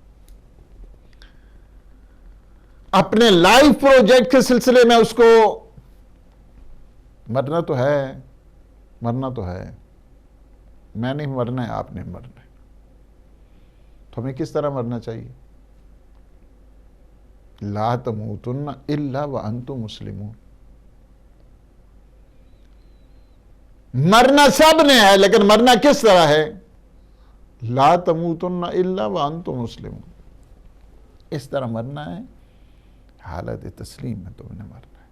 B: اپنے لائف پروجیکٹ کے سلسلے میں اس کو مرنا تو ہے، مرنا تو ہے، میں نہیں مرنا ہے، آپ نے مرنا ہے، تو ہمیں کس طرح مرنا چاہیے؟ لا تموتن الا وانتم مسلمون، مرنا سب نے ہے، لیکن مرنا کس طرح ہے؟ لا تموتن الا وانتم مسلمون، اس طرح مرنا ہے، حالت تسلیم میں تم نے مرنا ہے،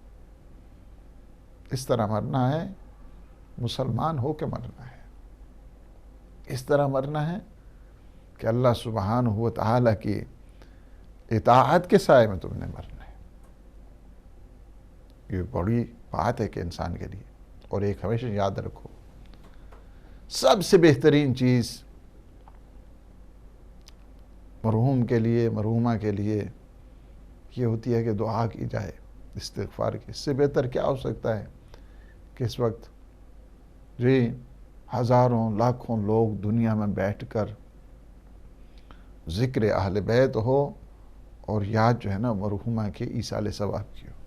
B: اس طرح مرنا ہے، مسلمان ہو کے مرنا ہے، اس طرح مرنا ہے کہ اللہ سبحانہ و تعالیٰ کی اطاعت کے سائے میں تم نے مرنا ہے۔ یہ بڑی بات ہے کہ انسان کے لیے، اور ایک ہمیشہ یاد رکھو، سب سے بہترین چیز مرحوم کے لیے، مرحومہ کے لیے یہ ہوتی ہے کہ دعا کی جائے، استغفار کی۔ اس سے بہتر کیا ہو سکتا ہے کہ اس وقت جی ہزاروں لاکھوں لوگ دنیا میں بیٹھ کر ذکر اہل بیت ہو اور یاد جو ہے نا مرحومہ کے ایصال ثواب کی ہو۔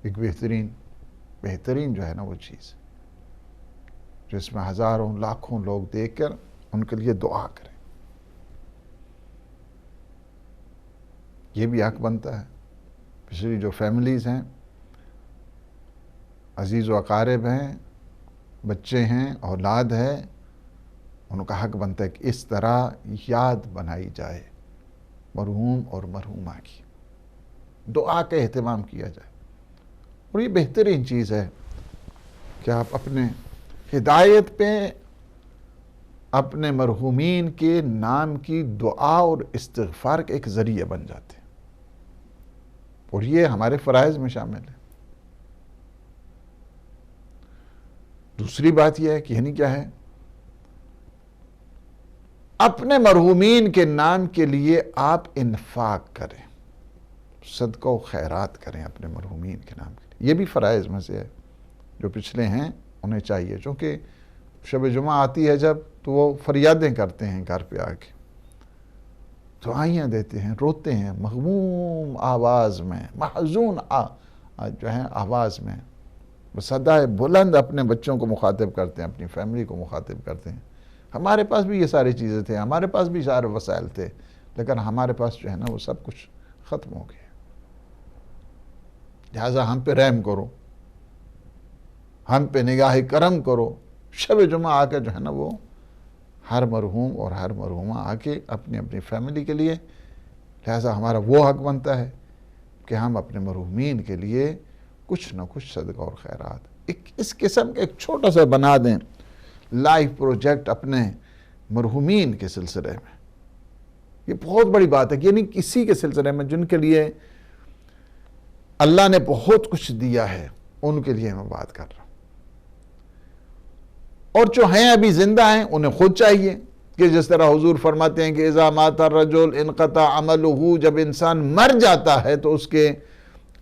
B: ایک بہترین جو ہے نا وہ چیز، جس میں ہزاروں لاکھوں لوگ دیکھ کر ان کے لیے دعا کریں، یہ بھی حق بنتا ہے۔ پچھلی جو فیملیز ہیں، عزیز و اقارب ہیں، بچے ہیں، اولاد ہے، ان کا حق بنتا ہے کہ اس طرح یاد بنائی جائے مرحوم اور مرحومہ کی، دعا کا اہتمام کیا جائے۔ اور یہ بہترین چیز ہے کہ آپ اپنے ہدایت پہ اپنے مرحومین کے نام کی دعا اور استغفار کا ایک ذریعہ بن جاتے ہیں، اور یہ ہمارے فرائض میں شامل ہے۔ دوسری بات یہ ہے کہ یعنی کیا ہے، اپنے مرحومین کے نام کے لیے آپ انفاق کریں، صدقہ و خیرات کریں اپنے مرحومین کے نام کے لیے۔ یہ بھی فرائض میں سے ہے، جو پچھلے ہیں انہیں چاہیے، چونکہ شب جمعہ آتی ہے جب تو وہ فریادیں کرتے ہیں گھر پہ آ کے، دعائیاں دیتے ہیں، روتے ہیں مغموم آواز میں، محزون جو ہے آواز میں، صدائے بلند اپنے بچوں کو مخاطب کرتے ہیں، اپنی فیملی کو مخاطب کرتے ہیں۔ ہمارے پاس بھی یہ ساری چیزیں تھے، ہمارے پاس بھی سارے وسائل تھے، لیکن ہمارے پاس جو ہے نا وہ سب کچھ ختم ہو گیا۔ لہٰذا ہم پہ رحم کرو، ہم پہ نگاہ کرم کرو، شب جمعہ آ کے جو ہے نا وہ ہر مرحوم اور ہر مرحومہ آ کے اپنی اپنی فیملی کے لیے، لہٰذا ہمارا وہ حق بنتا ہے کہ ہم اپنے مرحومین کے لیے کچھ نہ کچھ صدقہ اور خیرات اس قسم کا ایک چھوٹا سا بنا دیں لائف پروجیکٹ اپنے مرحومین کے سلسلے میں۔ یہ بہت بڑی بات ہے کہ یعنی کسی کے سلسلے میں جن کے لیے اللہ نے بہت کچھ دیا ہے، ان کے لیے میں بات کر رہا ہوں، اور جو ہیں ابھی زندہ ہیں انہیں خود چاہیے کہ جس طرح حضور فرماتے ہیں کہ اذا مات الرجل انقطع عملہ، جب انسان مر جاتا ہے تو اس کے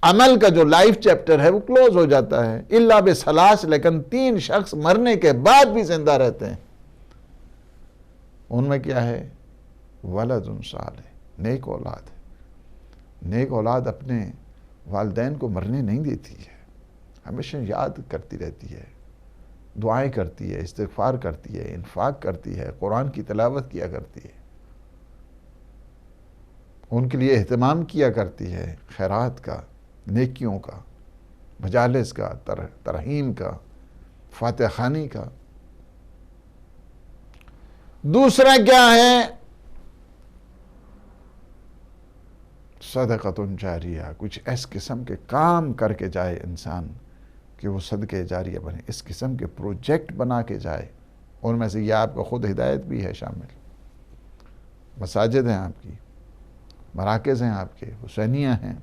B: عمل کا جو لائف چیپٹر ہے وہ کلوز ہو جاتا ہے، الا بثلاث، لیکن 3 شخص مرنے کے بعد بھی زندہ رہتے ہیں۔ ان میں کیا ہے؟ ولد صالح، نیک اولاد ہے۔ نیک اولاد اپنے والدین کو مرنے نہیں دیتی ہے، ہمیشہ یاد کرتی رہتی ہے، دعائیں کرتی ہے، استغفار کرتی ہے، انفاق کرتی ہے، قرآن کی تلاوت کیا کرتی ہے، ان کے لیے اہتمام کیا کرتی ہے، خیرات کا، نیکیوں کا، مجالس کا، ترحیم کا، فاتح خوانی کا۔ دوسرا کیا ہے؟ صدقۃ جاریہ، کچھ اس قسم کے کام کر کے جائے انسان کہ وہ صدقہ جاریہ بنے، اس قسم کے پروجیکٹ بنا کے جائے۔ ان میں سے یہ آپ کا خود ہدایت بھی ہے شامل، مساجد ہیں آپ کی، مراکز ہیں آپ کے، حسینیہ ہیں،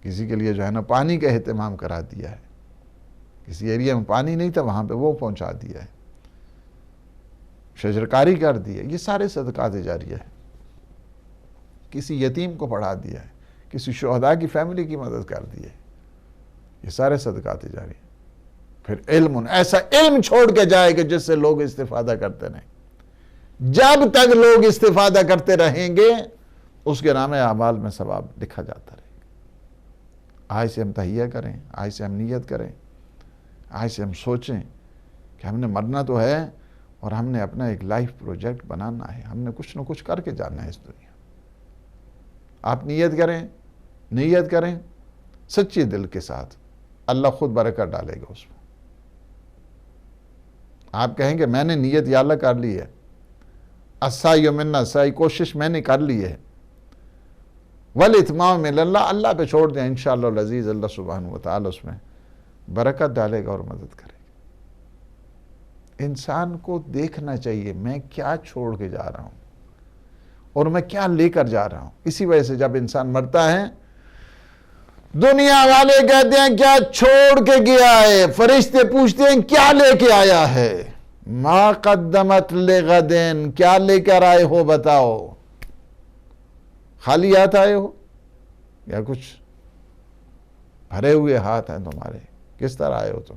B: کسی کے لیے جو ہے نا پانی کا اہتمام کرا دیا ہے، کسی ایریا میں پانی نہیں تھا وہاں پہ وہ پہنچا دیا ہے، شجرکاری کر دی ہے، یہ سارے صدقات جاریہ ہیں۔ کسی یتیم کو پڑھا دیا ہے، کسی شہداء کی فیملی کی مدد کر دی ہے، یہ سارے صدقات جاریہ ہیں۔ پھر علم، ایسا علم چھوڑ کے جائے کہ جس سے لوگ استفادہ کرتے رہیں، جب تک لوگ استفادہ کرتے رہیں گے اس کے نام اعمال میں ثواب لکھا جاتا رہے گا۔ آج سے ہم تہیہ کریں، آج سے ہم نیت کریں، آج سے ہم سوچیں کہ ہم نے مرنا تو ہے اور ہم نے اپنا ایک لائف پروجیکٹ بنانا ہے، ہم نے کچھ نہ کچھ کر کے جانا ہے اس دنیا۔ آپ نیت کریں سچی دل کے ساتھ، اللہ خود برکت ڈالے گا اس میں۔ آپ کہیں کہ میں نے نیت یا اللہ کر لی ہے، السعی من السعی، کوشش میں نے کر لی ہے، والاتمام من اللہ، اللہ پہ چھوڑ دیں، انشاءاللہ العزیز اللہ سبحانہ وتعالی اس میں برکت ڈالے گا اور مدد کرے گا۔ انسان کو دیکھنا چاہیے میں کیا چھوڑ کے جا رہا ہوں اور میں کیا لے کر جا رہا ہوں۔ اسی وجہ سے جب انسان مرتا ہے دنیا والے کہتے ہیں کیا چھوڑ کے گیا ہے، فرشتے پوچھتے ہیں کیا لے کے آیا ہے، ما قدمت لغدن، کیا لے کر آئے ہو بتاؤ، خالی ہاتھ آئے ہو یا کچھ بھرے ہوئے ہاتھ ہیں تمہارے؟ کس طرح آئے ہو تم؟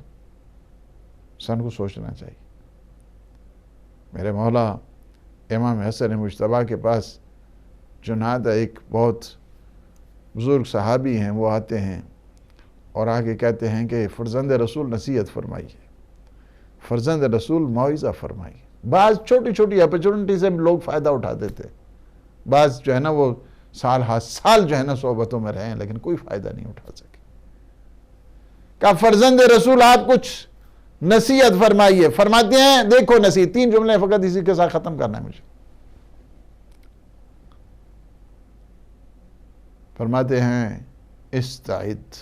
B: انسان کو سوچنا چاہیے۔ میرے مولا امام حسن مجتبیٰ کے پاس جنادہ ایک بہت بزرگ صحابی ہیں، وہ آتے ہیں اور آگے کہتے ہیں کہ فرزند رسول نصیحت فرمائیے، فرزند رسول موعظہ فرمائیے۔ بعض چھوٹی چھوٹی اپرچونٹی سے لوگ فائدہ اٹھاتے تھے، بعض جو ہے نا وہ سال ہر سال جو ہے نا صحبتوں میں رہے ہیں لیکن کوئی فائدہ نہیں اٹھا سکے۔ کہا فرزند رسول آپ کچھ نصیحت فرمائیے۔ فرماتے ہیں دیکھو نصیحت، 3 جملے فقط اسی کے ساتھ ختم کرنا ہے مجھے۔ فرماتے ہیں استعد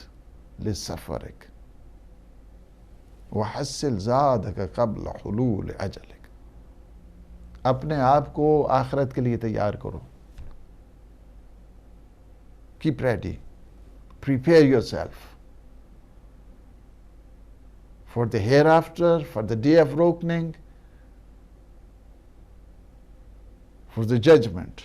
B: لسفرک وحصل زادک قبل حلول اجلک، اپنے آپ کو آخرت کے لیے تیار کرو، keep ready, prepare yourself for the hereafter, for the day of reckoning, for the judgment.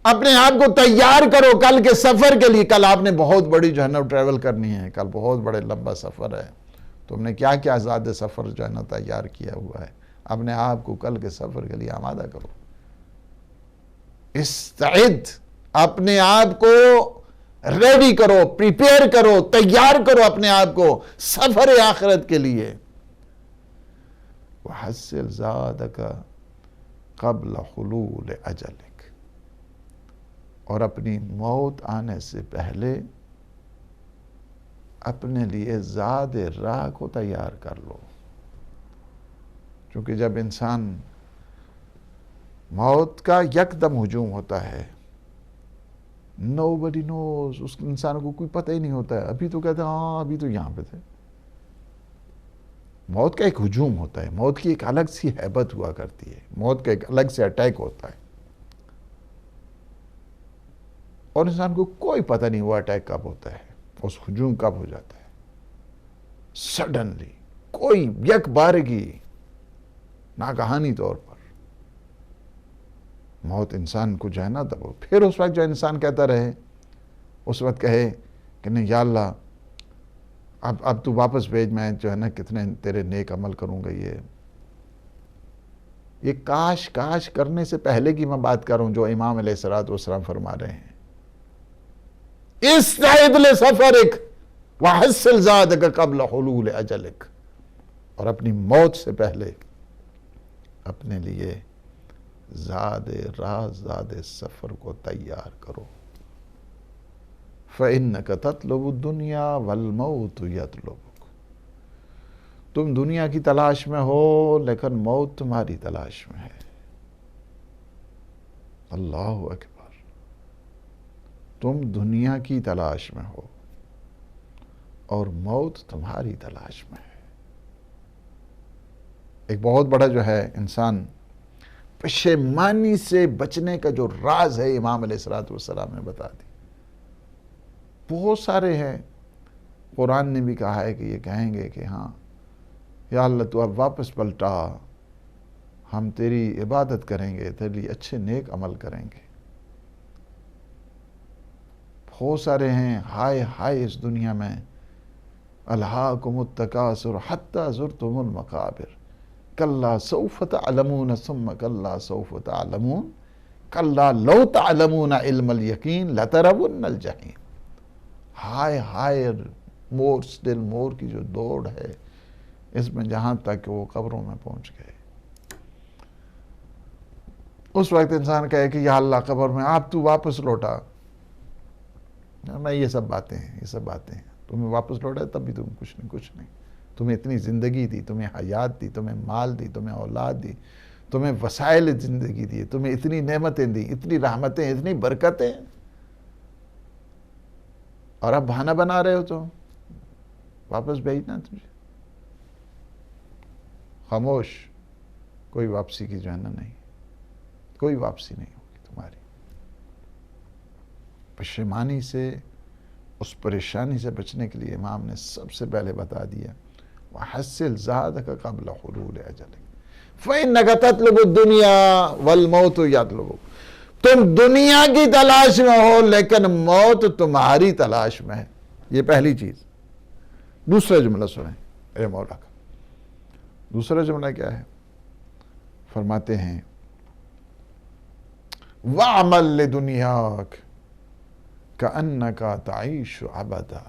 B: اپنے آپ کو تیار کرو کل کے سفر کے لیے۔ کل آپ نے بہت بڑی جو ہے نا ٹریول کرنی ہے، کل بہت بڑے لمبا سفر ہے، تم نے کیا کیا زیادہ سفر جو ہے نا تیار کیا ہوا ہے، اپنے آپ کو کل کے سفر کے لیے آمادہ کرو۔ استعد، اپنے آپ کو ریڈی کرو، پریپیئر کرو، تیار کرو اپنے آپ کو سفر آخرت کے لیے۔ وحصل زادک قبل حلول اجلک، اور اپنی موت آنے سے پہلے اپنے لیے زاد راہ کو تیار کر لو، کیونکہ جب انسان موت کا یکدم ہجوم ہوتا ہے، nobody knows، اس انسان کو کوئی پتہ ہی نہیں ہوتا ہے۔ ابھی تو کہتے ہیں ہاں ابھی تو یہاں پہ تھے۔ موت کا ایک ہجوم ہوتا ہے، موت کی ایک الگ سی ہیبت ہوا کرتی ہے، موت کا ایک الگ سے اٹیک ہوتا ہے، اور انسان کو کوئی پتہ نہیں وہ اٹیک کب ہوتا ہے، اس ہجوم کب ہو جاتا ہے۔ سڈنلی کوئی یک بارگی ناگہانی طور پر موت انسان کو جو ہے نا دبو، پھر اس وقت جو انسان کہتا رہے، اس وقت کہے کہ نہیں یا اللہ اب تو واپس بھیج، میں جو ہے نا کتنے تیرے نیک عمل کروں گا۔ یہ کاش کرنے سے پہلے کی میں بات کر رہا ہوں جو امام علیہ السلام فرما رہے ہیں۔ استعد لسفرک وحصل زادک قبل حلول اجلک، اور اپنی موت سے پہلے اپنے لیے زاد راہ، زاد سفر کو تیار کرو۔ فَإِنَّكَ تَطْلُبُ الدُّنْيَا وَالْمَوْتُ يَطْلُبُكَ، تم دنیا کی تلاش میں ہو لیکن موت تمہاری تلاش میں ہے۔ اللہ اکبر، تم دنیا کی تلاش میں ہو اور موت تمہاری تلاش میں ہے۔ ایک بہت بڑا جو ہے انسان پشیمانی سے بچنے کا جو راز ہے امام علیہ السلام نے بتا دی۔ بہت سارے ہیں، قرآن نے بھی کہا ہے کہ یہ کہیں گے کہ ہاں یا اللہ تو اب واپس پلٹا، ہم تیری عبادت کریں گے، تیرے لیے اچھے نیک عمل کریں گے۔ بہت سارے ہیں ہائے ہائے اس دنیا میں الہاکم التکاثر حتی زرتم المقابر، کلا سوف تعلمون ثم کلا سوف تعلمون کلا لو تعلمون علم الیقین لترون الجحیم۔ ہائے ہائے مور سٹل مور کی جو دوڑ ہے اس میں، جہاں تک کہ وہ قبروں میں پہنچ گئے۔ اس وقت انسان کہے کہ یا اللہ قبر میں آپ تو واپس لوٹا، میں یہ سب باتیں ہیں، تمہیں واپس لوٹا تب بھی تم کچھ نہیں، تمہیں اتنی زندگی دی، تمہیں حیات دی، تمہیں مال دی، تمہیں اولاد دی، تمہیں وسائل زندگی دی، تمہیں اتنی نعمتیں دی، اتنی رحمتیں، اتنی برکتیں، اور اب بہانہ بنا رہے ہو تو واپس بھیجنا تجھے۔ خاموش، کوئی واپسی کی جو ہے نا نہیں، کوئی واپسی نہیں ہوگی تمہاری۔ پشیمانی سے، اس پریشانی سے بچنے کے لیے امام نے سب سے پہلے بتا دیا وَحَسِّلْ زَادَكَ قَبْلَ حُلُولِ أَجَلِكَ فَإِنَّكَ تَطْلُبُ الدُّنْيَا وَالْمَوْتُ يَطْلُبُكَ تم دنیا کی تلاش میں ہو لیکن موت تمہاری تلاش میں ہے. یہ پہلی چیز. دوسرا جملہ سنیں اے مولا کا. دوسرا جملہ کیا ہے؟ فرماتے ہیں وَعْمَلْ لِدُنْيَاكَ كَأَنَّكَ تَعِيشُ عَبَدًا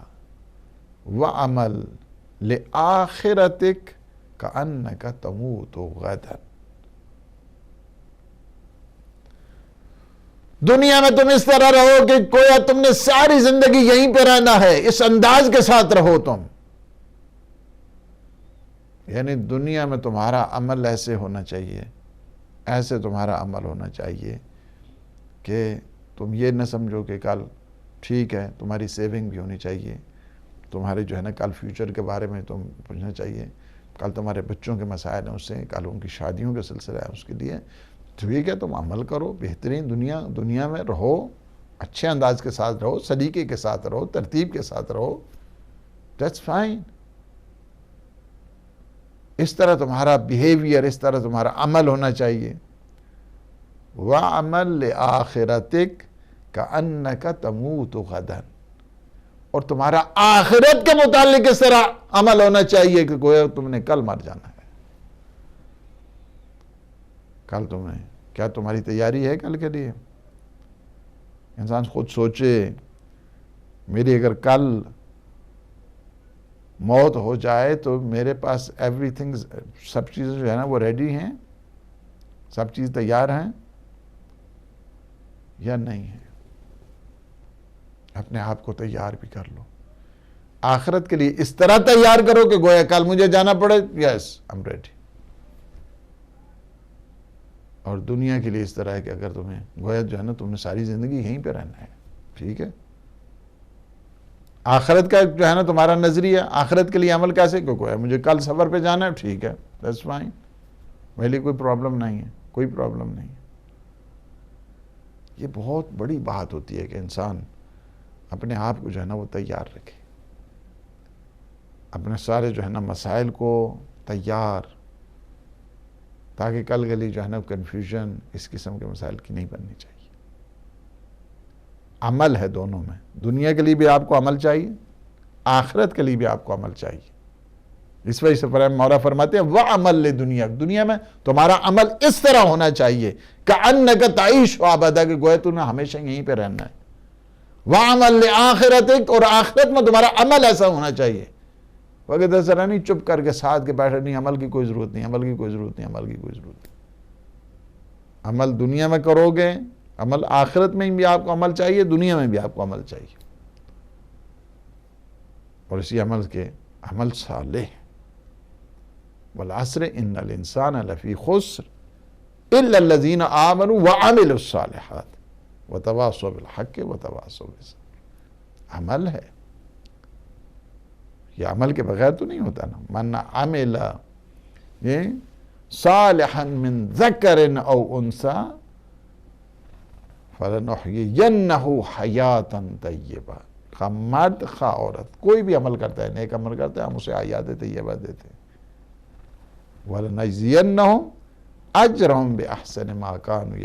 B: وَعْمَلْ لِآخِرَتِكَ كَأَنَّكَ تَمُوتُ غَدًا. دنیا میں تم اس طرح رہو کہ گویا تم نے ساری زندگی یہیں پہ رہنا ہے. اس انداز کے ساتھ رہو تم. یعنی دنیا میں تمہارا عمل ایسے ہونا چاہیے، ایسے تمہارا عمل ہونا چاہیے کہ تم یہ نہ سمجھو کہ کل ٹھیک ہے تمہاری سیونگ بھی ہونی چاہیے، تمہارے جو ہے نا کل فیوچر کے بارے میں تم پوچھنا چاہیے، کل تمہارے بچوں کے مسائل ہیں اس سے، کل ان کی شادیوں کے سلسلہ ہے اس کے لیے. ٹھیک ہے تم عمل کرو، بہترین دنیا میں رہو، اچھے انداز کے ساتھ رہو، سلیقے کے ساتھ رہو، ترتیب کے ساتھ رہو. That's fine. اس طرح تمہارا بیہیویئر، اس طرح تمہارا عمل ہونا چاہیے. وَعْمَلْ لِآخِرَتِكَ كَأَنَّكَ تَمُوتُ غَدًا. اور تمہارا آخرت کے متعلق اس طرح عمل ہونا چاہیے کہ گویا تم نے کل مر جانا ہے. کل تمہیں کیا تمہاری تیاری ہے کل کے لیے؟ انسان خود سوچے میری اگر کل موت ہو جائے تو میرے پاس ایوری تھنگ، سب چیزیں جو ہے نا وہ ریڈی ہیں، سب چیز تیار ہیں یا نہیں ہیں. اپنے آپ کو تیار بھی کر لو. آخرت کے لیے اس طرح تیار کرو کہ گویا کل مجھے جانا پڑے، یس I'm ready. اور دنیا کے لیے اس طرح ہے کہ اگر تمہیں گویا جو ہے نا تم نے ساری زندگی یہیں پہ رہنا ہے. ٹھیک ہے. آخرت کا جو ہے نا تمہارا نظریہ، آخرت کے لیے عمل کیسے، کہ گویا مجھے کل سفر پہ جانا ہے. ٹھیک ہے that's fine. میرے لیے کوئی پرابلم نہیں ہے، کوئی پرابلم نہیں ہے. یہ بہت بڑی بات ہوتی ہے کہ انسان اپنے آپ کو جو ہے نا وہ تیار رکھے، اپنے سارے جو ہے نا مسائل کو تیار، تاکہ کل کے لیے جو ہے نا کنفیوژن اس قسم کے مسائل کی نہیں بننی چاہیے. عمل ہے دونوں میں. دنیا کے لیے بھی آپ کو عمل چاہیے، آخرت کے لیے بھی آپ کو عمل چاہیے. اس وجہ سے مولا فرماتے ہیں وَعْمَلْ لِدُنْيَاكَ. دنیا میں تمہارا عمل اس طرح ہونا چاہیے كَأَنَّكَ تَعِيشُ عَبَدًا، کہ گویا تم نے ہمیشہ یہیں پہ رہنا ہے. وَعْمَلْ لِآخِرَتِكَ. اور آخرت میں تمہارا عمل ایسا ہونا چاہیے. وقت ایسا نہیں چپ کر کے ساتھ کے بیٹھے نہیں، عمل کی کوئی ضرورت نہیں، عمل کی کوئی ضرورت نہیں، عمل کی کوئی ضرورت نہیں. عمل دنیا میں کرو گے، عمل آخرت میں بھی آپ کو عمل چاہیے، دنیا میں بھی آپ کو عمل چاہیے. اور اسی عمل کے عمل صالح. وَالْعَصْرِ إِنَّ الْإِنسَانَ لَفِي خُسْرٍ إِلَّا الَّذِينَ آمَنُوا وَعَمِلُوا الصَّالِحَاتِ وَتَوَاصَوْا بِالْحَقِّ وَتَوَاصَوْا بِالصَّبْرِ. عمل ہے، یہ عمل کے بغیر تو نہیں ہوتا نا. من عمل صالحا من ذکر او انثى فلنحیینہ حیاتا طیبہ. خواہ مرد خواہ عورت، کوئی بھی عمل کرتا ہے، نیک عمل کرتا ہے، ہم اسے حیات طیبہ دیتے ہیں. وَلَنَجْزِيَنَّهُمْ أَجْرَهُمْ بِأَحْسَنِ مَا كَانُوا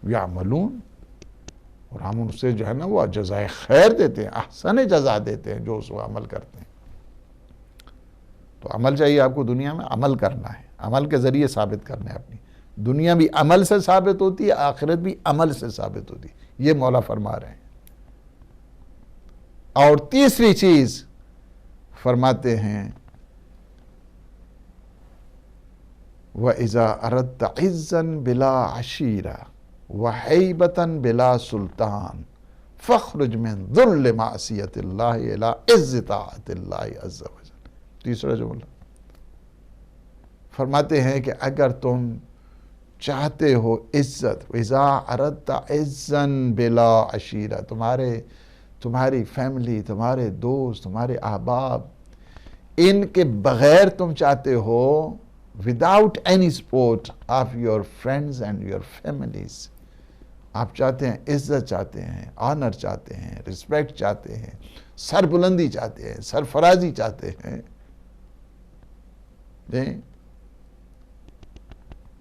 B: يَعْمَلُونَ. اور ہم ان سے جو ہے نا وہ جزائے خیر دیتے ہیں، احسن جزا دیتے ہیں جو اس کو عمل کرتے ہیں. تو عمل چاہیے آپ کو دنیا میں، عمل کرنا ہے، عمل کے ذریعے ثابت کرنا ہے اپنی. دنیا بھی عمل سے ثابت ہوتی ہے، آخرت بھی عمل سے ثابت ہوتی ہے. یہ مولا فرما رہے ہیں. اور تیسری چیز فرماتے ہیں وَإِذَا أَرَدْتَ عِزًّا بِلَا عَشِيرَةٍ وَحَيْبَةً بِلَا سُلْطَانٍ فَاخْرُجْ مِنْ ذُلِّ مَعْصِيَةِ اللَّهِ إِلَىٰ عِزِّ طَاعَةِ اللَّهِ عَزَّ وَجَلَّ. تیسرا جملہ فرماتے ہیں کہ اگر تم چاہتے ہو عزت، وَإِذَا أَرَدْتَ عِزًّا بِلَا عَشِيرَةٍ، تمہاری فیملی، تمہارے دوست، تمہارے احباب، ان کے بغیر تم چاہتے ہو without any support of your friends and your families. آپ چاہتے ہیں عزت، چاہتے ہیں آنر، چاہتے ہیں رسپیکٹ، چاہتے ہیں سربلندی، چاہتے ہیں سرفرازی، چاہتے ہیں.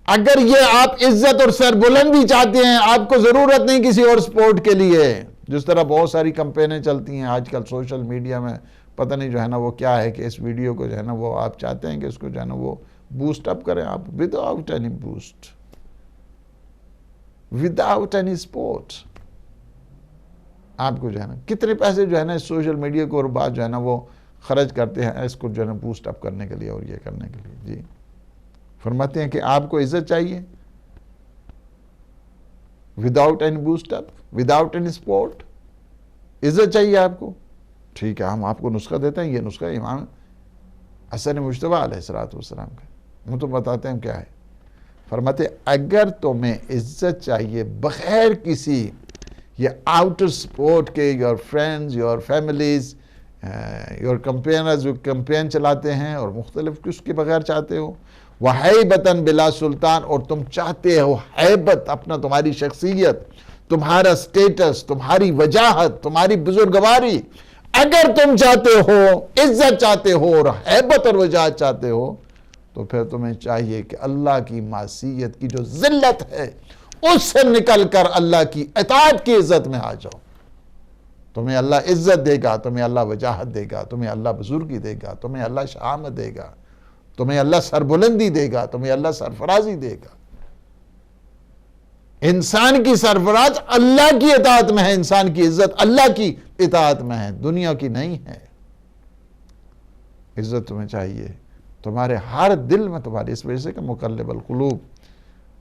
B: اگر یہ آپ عزت اور سربلندی چاہتے ہیں، آپ کو ضرورت نہیں کسی اور سپورٹ کے لیے. جس طرح بہت ساری کمپینیں چلتی ہیں آج کل سوشل میڈیا میں، پتہ نہیں جو ہے نا وہ کیا ہے کہ اس ویڈیو کو جو ہے نا وہ آپ چاہتے ہیں کہ اس کو جو ہے نا وہ بوسٹ اپ کریں آپ without any boost, without any support. آپ کو جو ہے نا کتنے پیسے جو ہے نا اس سوشل میڈیا کو اور بعد جو ہے نا وہ خرچ کرتے ہیں اس کو جو ہے نا بوسٹ اپ کرنے کے لیے اور یہ کرنے کے لیے. جی فرماتے ہیں کہ آپ کو عزت چاہیے without any boost up, without any support, عزت چاہیے آپ کو. ٹھیک ہے، ہم آپ کو نسخہ دیتے ہیں. یہ نسخہ امام حسن مجتبیٰ علیہ السلام کا. ہم تو بتاتے ہیں کیا ہے. فرماتے اگر تمہیں عزت چاہیے بغیر کسی یہ آؤٹر سپورٹ کے، your friends, your families, your campaigners جو کمپین چلاتے ہیں اور مختلف کس کے بغیر چاہتے ہو، وَحَيْبَةً بِلَا سُلطان، اور تم چاہتے ہو حیبت، اپنا تمہاری شخصیت، تمہارا سٹیٹس، تمہاری وجاہت، تمہاری بزرگواری، اگر تم چاہتے ہو، عزت چاہتے ہو اور حیبت اور وجاہت چاہتے ہو، تو پھر تمہیں چاہیے کہ اللہ کی معصیت کی جو ذلت ہے اس سے نکل کر اللہ کی اطاعت کی عزت میں آ جاؤ. تمہیں اللہ عزت دے گا، تمہیں اللہ وجاہت دے گا، تمہیں اللہ بزرگی دے گا، تمہیں اللہ شہامت دے گا، تمہیں اللہ سربلندی دے گا، تمہیں اللہ سرفرازی دے گا. انسان کی سرفراز اللہ کی اطاعت میں ہے، انسان کی عزت اللہ کی اطاعت میں ہے، دنیا کی نہیں ہے. عزت تمہیں چاہیے تمہارے ہر دل میں، تمہارے اس وجہ سے کہ مقلب القلوب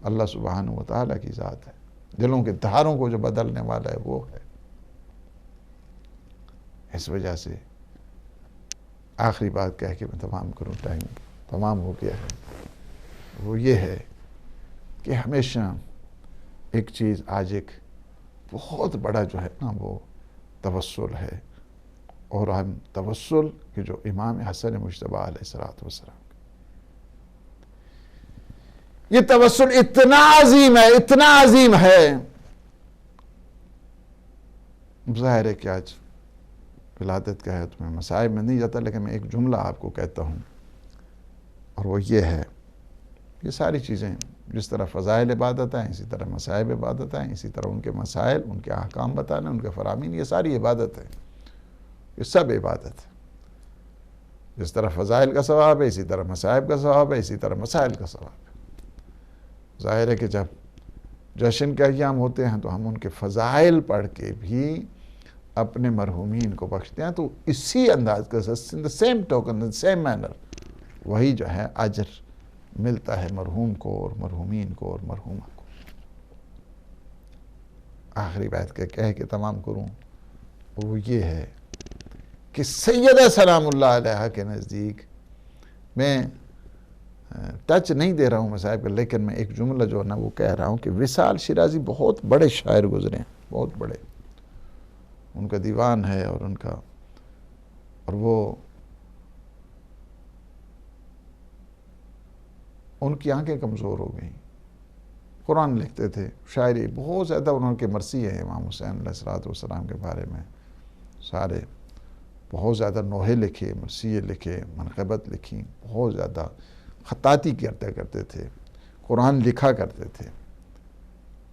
B: اللہ سبحانہ و تعالیٰ کی ذات ہے، دلوں کے دھاروں کو جو بدلنے والا ہے وہ ہے. اس وجہ سے آخری بات کہہ کے میں تمام کروں، ٹائم تمام ہو گیا ہے، وہ یہ ہے کہ ہمیشہ ایک چیز آج ایک بہت بڑا جو ہے نا وہ توسل ہے، اور ہم توسل کہ جو امام حسن مجتبیٰ علیہ السلام، یہ توسل اتنا عظیم ہے، اتنا عظیم ہے. ظاہر ہے کہ آج ولادت کا ہے تو میں مسائب میں نہیں جاتا، لیکن میں ایک جملہ آپ کو کہتا ہوں، اور وہ یہ ہے، یہ ساری چیزیں جس طرح فضائل عبادت ہیں اسی طرح مسائب عبادت ہیں، اسی طرح ان کے مسائل، ان کے احکام بتانا، ان کے فرامین، یہ ساری عبادت ہے، یہ سب عبادت ہے. جس طرح فضائل کا ثواب ہے اسی طرح مسائب کا ثواب ہے، اسی طرح مسائل کا ثواب ہے. ظاہر ہے کہ جب جشن کے ایام ہوتے ہیں تو ہم ان کے فضائل پڑھ کے بھی اپنے مرحومین کو بخشتے ہیں، تو اسی انداز کا سیم ٹوکن، سیم مینر، وہی جو ہے اجر ملتا ہے مرحوم کو اور مرحومین کو اور مرحومہ کو. آخری بات کہہ کے تمام کروں، وہ یہ ہے کہ سیدہ سلام اللہ علیہ کے نزدیک میں ٹچ نہیں دے رہا ہوں مسائب کا، لیکن میں ایک جملہ جو ہے نا وہ کہہ رہا ہوں کہ وصال شیرازی بہت بڑے شاعر گزرے ہیں، بہت بڑے، ان کا دیوان ہے اور ان کا، اور وہ ان کی آنکھیں کمزور ہو گئیں. قرآن لکھتے تھے، شاعری بہت زیادہ انہوں کے مرثی ہیں امام حسین علیہ السلام کے بارے میں، سارے بہت زیادہ نوحے لکھے، مرثیے لکھے، منقبت لکھی، بہت زیادہ خطاطی کرتے تھے، قرآن لکھا کرتے تھے.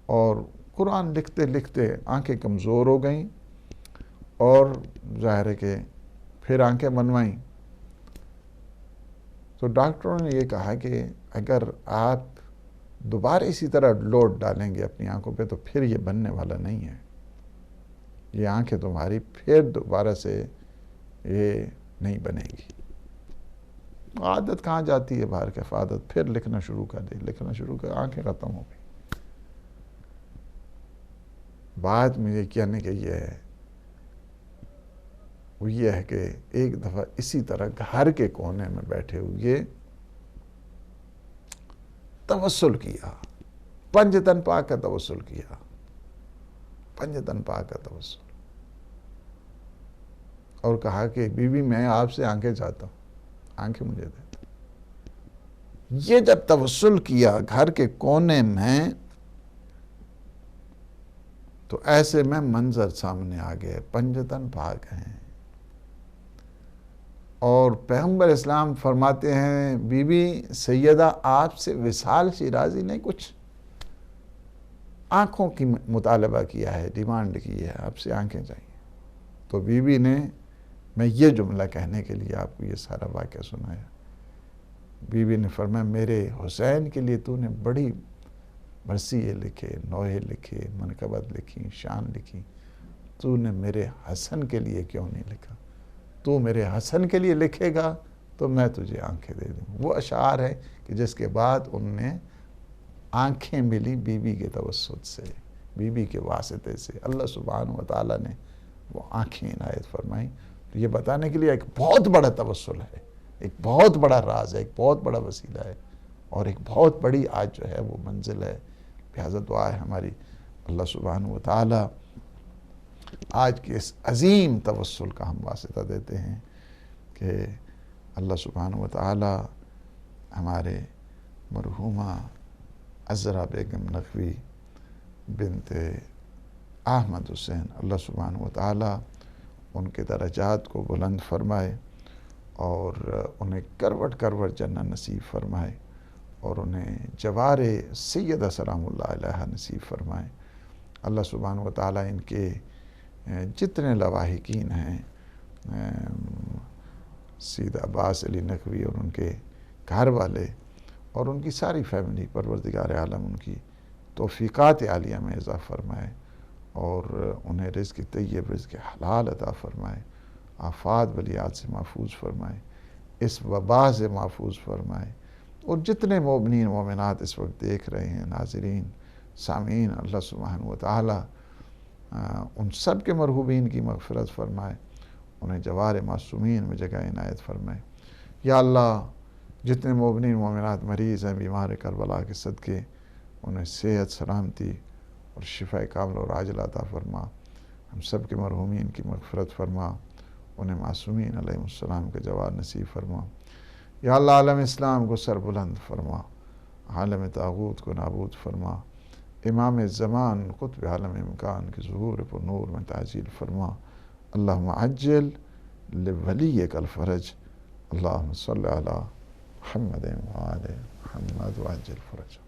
B: اور قرآن لکھتے لکھتے آنکھیں کمزور ہو گئیں، اور ظاہر ہے کہ پھر آنکھیں بنوائیں. تو ڈاکٹروں نے یہ کہا کہ اگر آپ دوبارہ اسی طرح لوڈ ڈالیں گے اپنی آنکھوں پہ تو پھر یہ بننے والا نہیں ہے، یہ آنکھیں تمہاری پھر دوبارہ سے یہ نہیں بنے گی. عادت کہاں جاتی ہے باہر کے، عادت پھر لکھنا شروع کر دی، لکھنا شروع کر، آنکھیں ختم ہو گئی. بات مجھے کہنے کے یہ ہے، وہ یہ ہے کہ ایک دفعہ اسی طرح گھر کے کونے میں بیٹھے ہوئے توسل کیا، پنجتن پاک کا توسل کیا، پنجتن پاک کا توسل، اور کہا کہ بی بی میں آپ سے آنکھیں چاہتا ہوں، آنکھیں مجھے دیتا. یہ جب توسل کیا گھر کے کونے میں تو ایسے میں منظر سامنے آ گئے، پنجتن پاک ہیں، اور پیغمبر اسلام فرماتے ہیں بی بی سیدہ آپ سے وصال شیرازی نے کچھ آنکھوں کی مطالبہ کیا ہے، ڈیمانڈ کی ہے، آپ سے آنکھیں چاہیے. تو بی بی نے میں یہ جملہ کہنے کے لیے آپ کو یہ سارا واقعہ سنایا. بی بی نے فرمایا میرے حسین کے لیے تو نے بڑی مرثیے لکھے، نوحے لکھے، منقبت لکھی، شان لکھی، تو نے میرے حسن کے لیے کیوں نہیں لکھا؟ تو میرے حسن کے لیے لکھے گا تو میں تجھے آنکھیں دے دوں. وہ اشعار ہے کہ جس کے بعد ان نے آنکھیں ملی بی بی کے توسط سے، بی بی کے واسطے سے. اللہ سبحانہ و تعالیٰ نے وہ آنکھیں عنایت فرمائیں. تو یہ بتانے کے لیے ایک بہت بڑا توسل ہے، ایک بہت بڑا راز ہے، ایک بہت بڑا وسیلہ ہے، اور ایک بہت بڑی آج جو ہے وہ منزل ہے. لہذا دعا ہے ہماری اللہ سبحانہ و تعالیٰ آج کے اس عظیم توسل کا ہم واسطہ دیتے ہیں کہ اللہ سبحانہ و تعالیٰ ہمارے مرحومہ عذرا بیگم نقوی بنت احمد حسین، اللہ سبحانہ و تعالیٰ ان کے درجات کو بلند فرمائے اور انہیں کروٹ کروٹ جنت نصیب فرمائے اور انہیں جوار سیدہ سلام اللہ علیہ نصیب فرمائے. اللہ سبحانہ و تعالیٰ ان کے جتنے لواحقین ہیں، سید عباس علی نقوی اور ان کے گھر والے اور ان کی ساری فیملی، پروردگار عالم ان کی توفیقات عالیہ میں اضافہ فرمائے اور انہیں رزق طیب، رزق حلال عطا فرمائے، آفات بلیات سے محفوظ فرمائے، اس وبا سے محفوظ فرمائے. اور جتنے مومنین مومنات اس وقت دیکھ رہے ہیں، ناظرین، سامعین، اللہ سبحانہ و تعالیٰ ان سب کے مرحومین کی مغفرت فرمائے، انہیں جوار معصومین میں جگہ عنایت فرمائے. یا اللہ جتنے مومنین مومنات مریض ہیں، بیمار کربلا کے صدقے انہیں صحت، سلامتی اور شفا کامل اور عاجل عطا فرما. ہم سب کے مرحومین کی مغفرت فرما، انہیں معصومین علیہ السلام کے جوار نصیب فرما. یا اللہ عالم اسلام کو سر بلند فرما، عالم طاغوت کو نابود فرما، امام زمان قطب عالم امکان کے ظہور پر نور میں تعجیل فرما. اللہم عجل لولیک الفرج، اللہم صلی علی محمد وآل محمد وعجل فرج.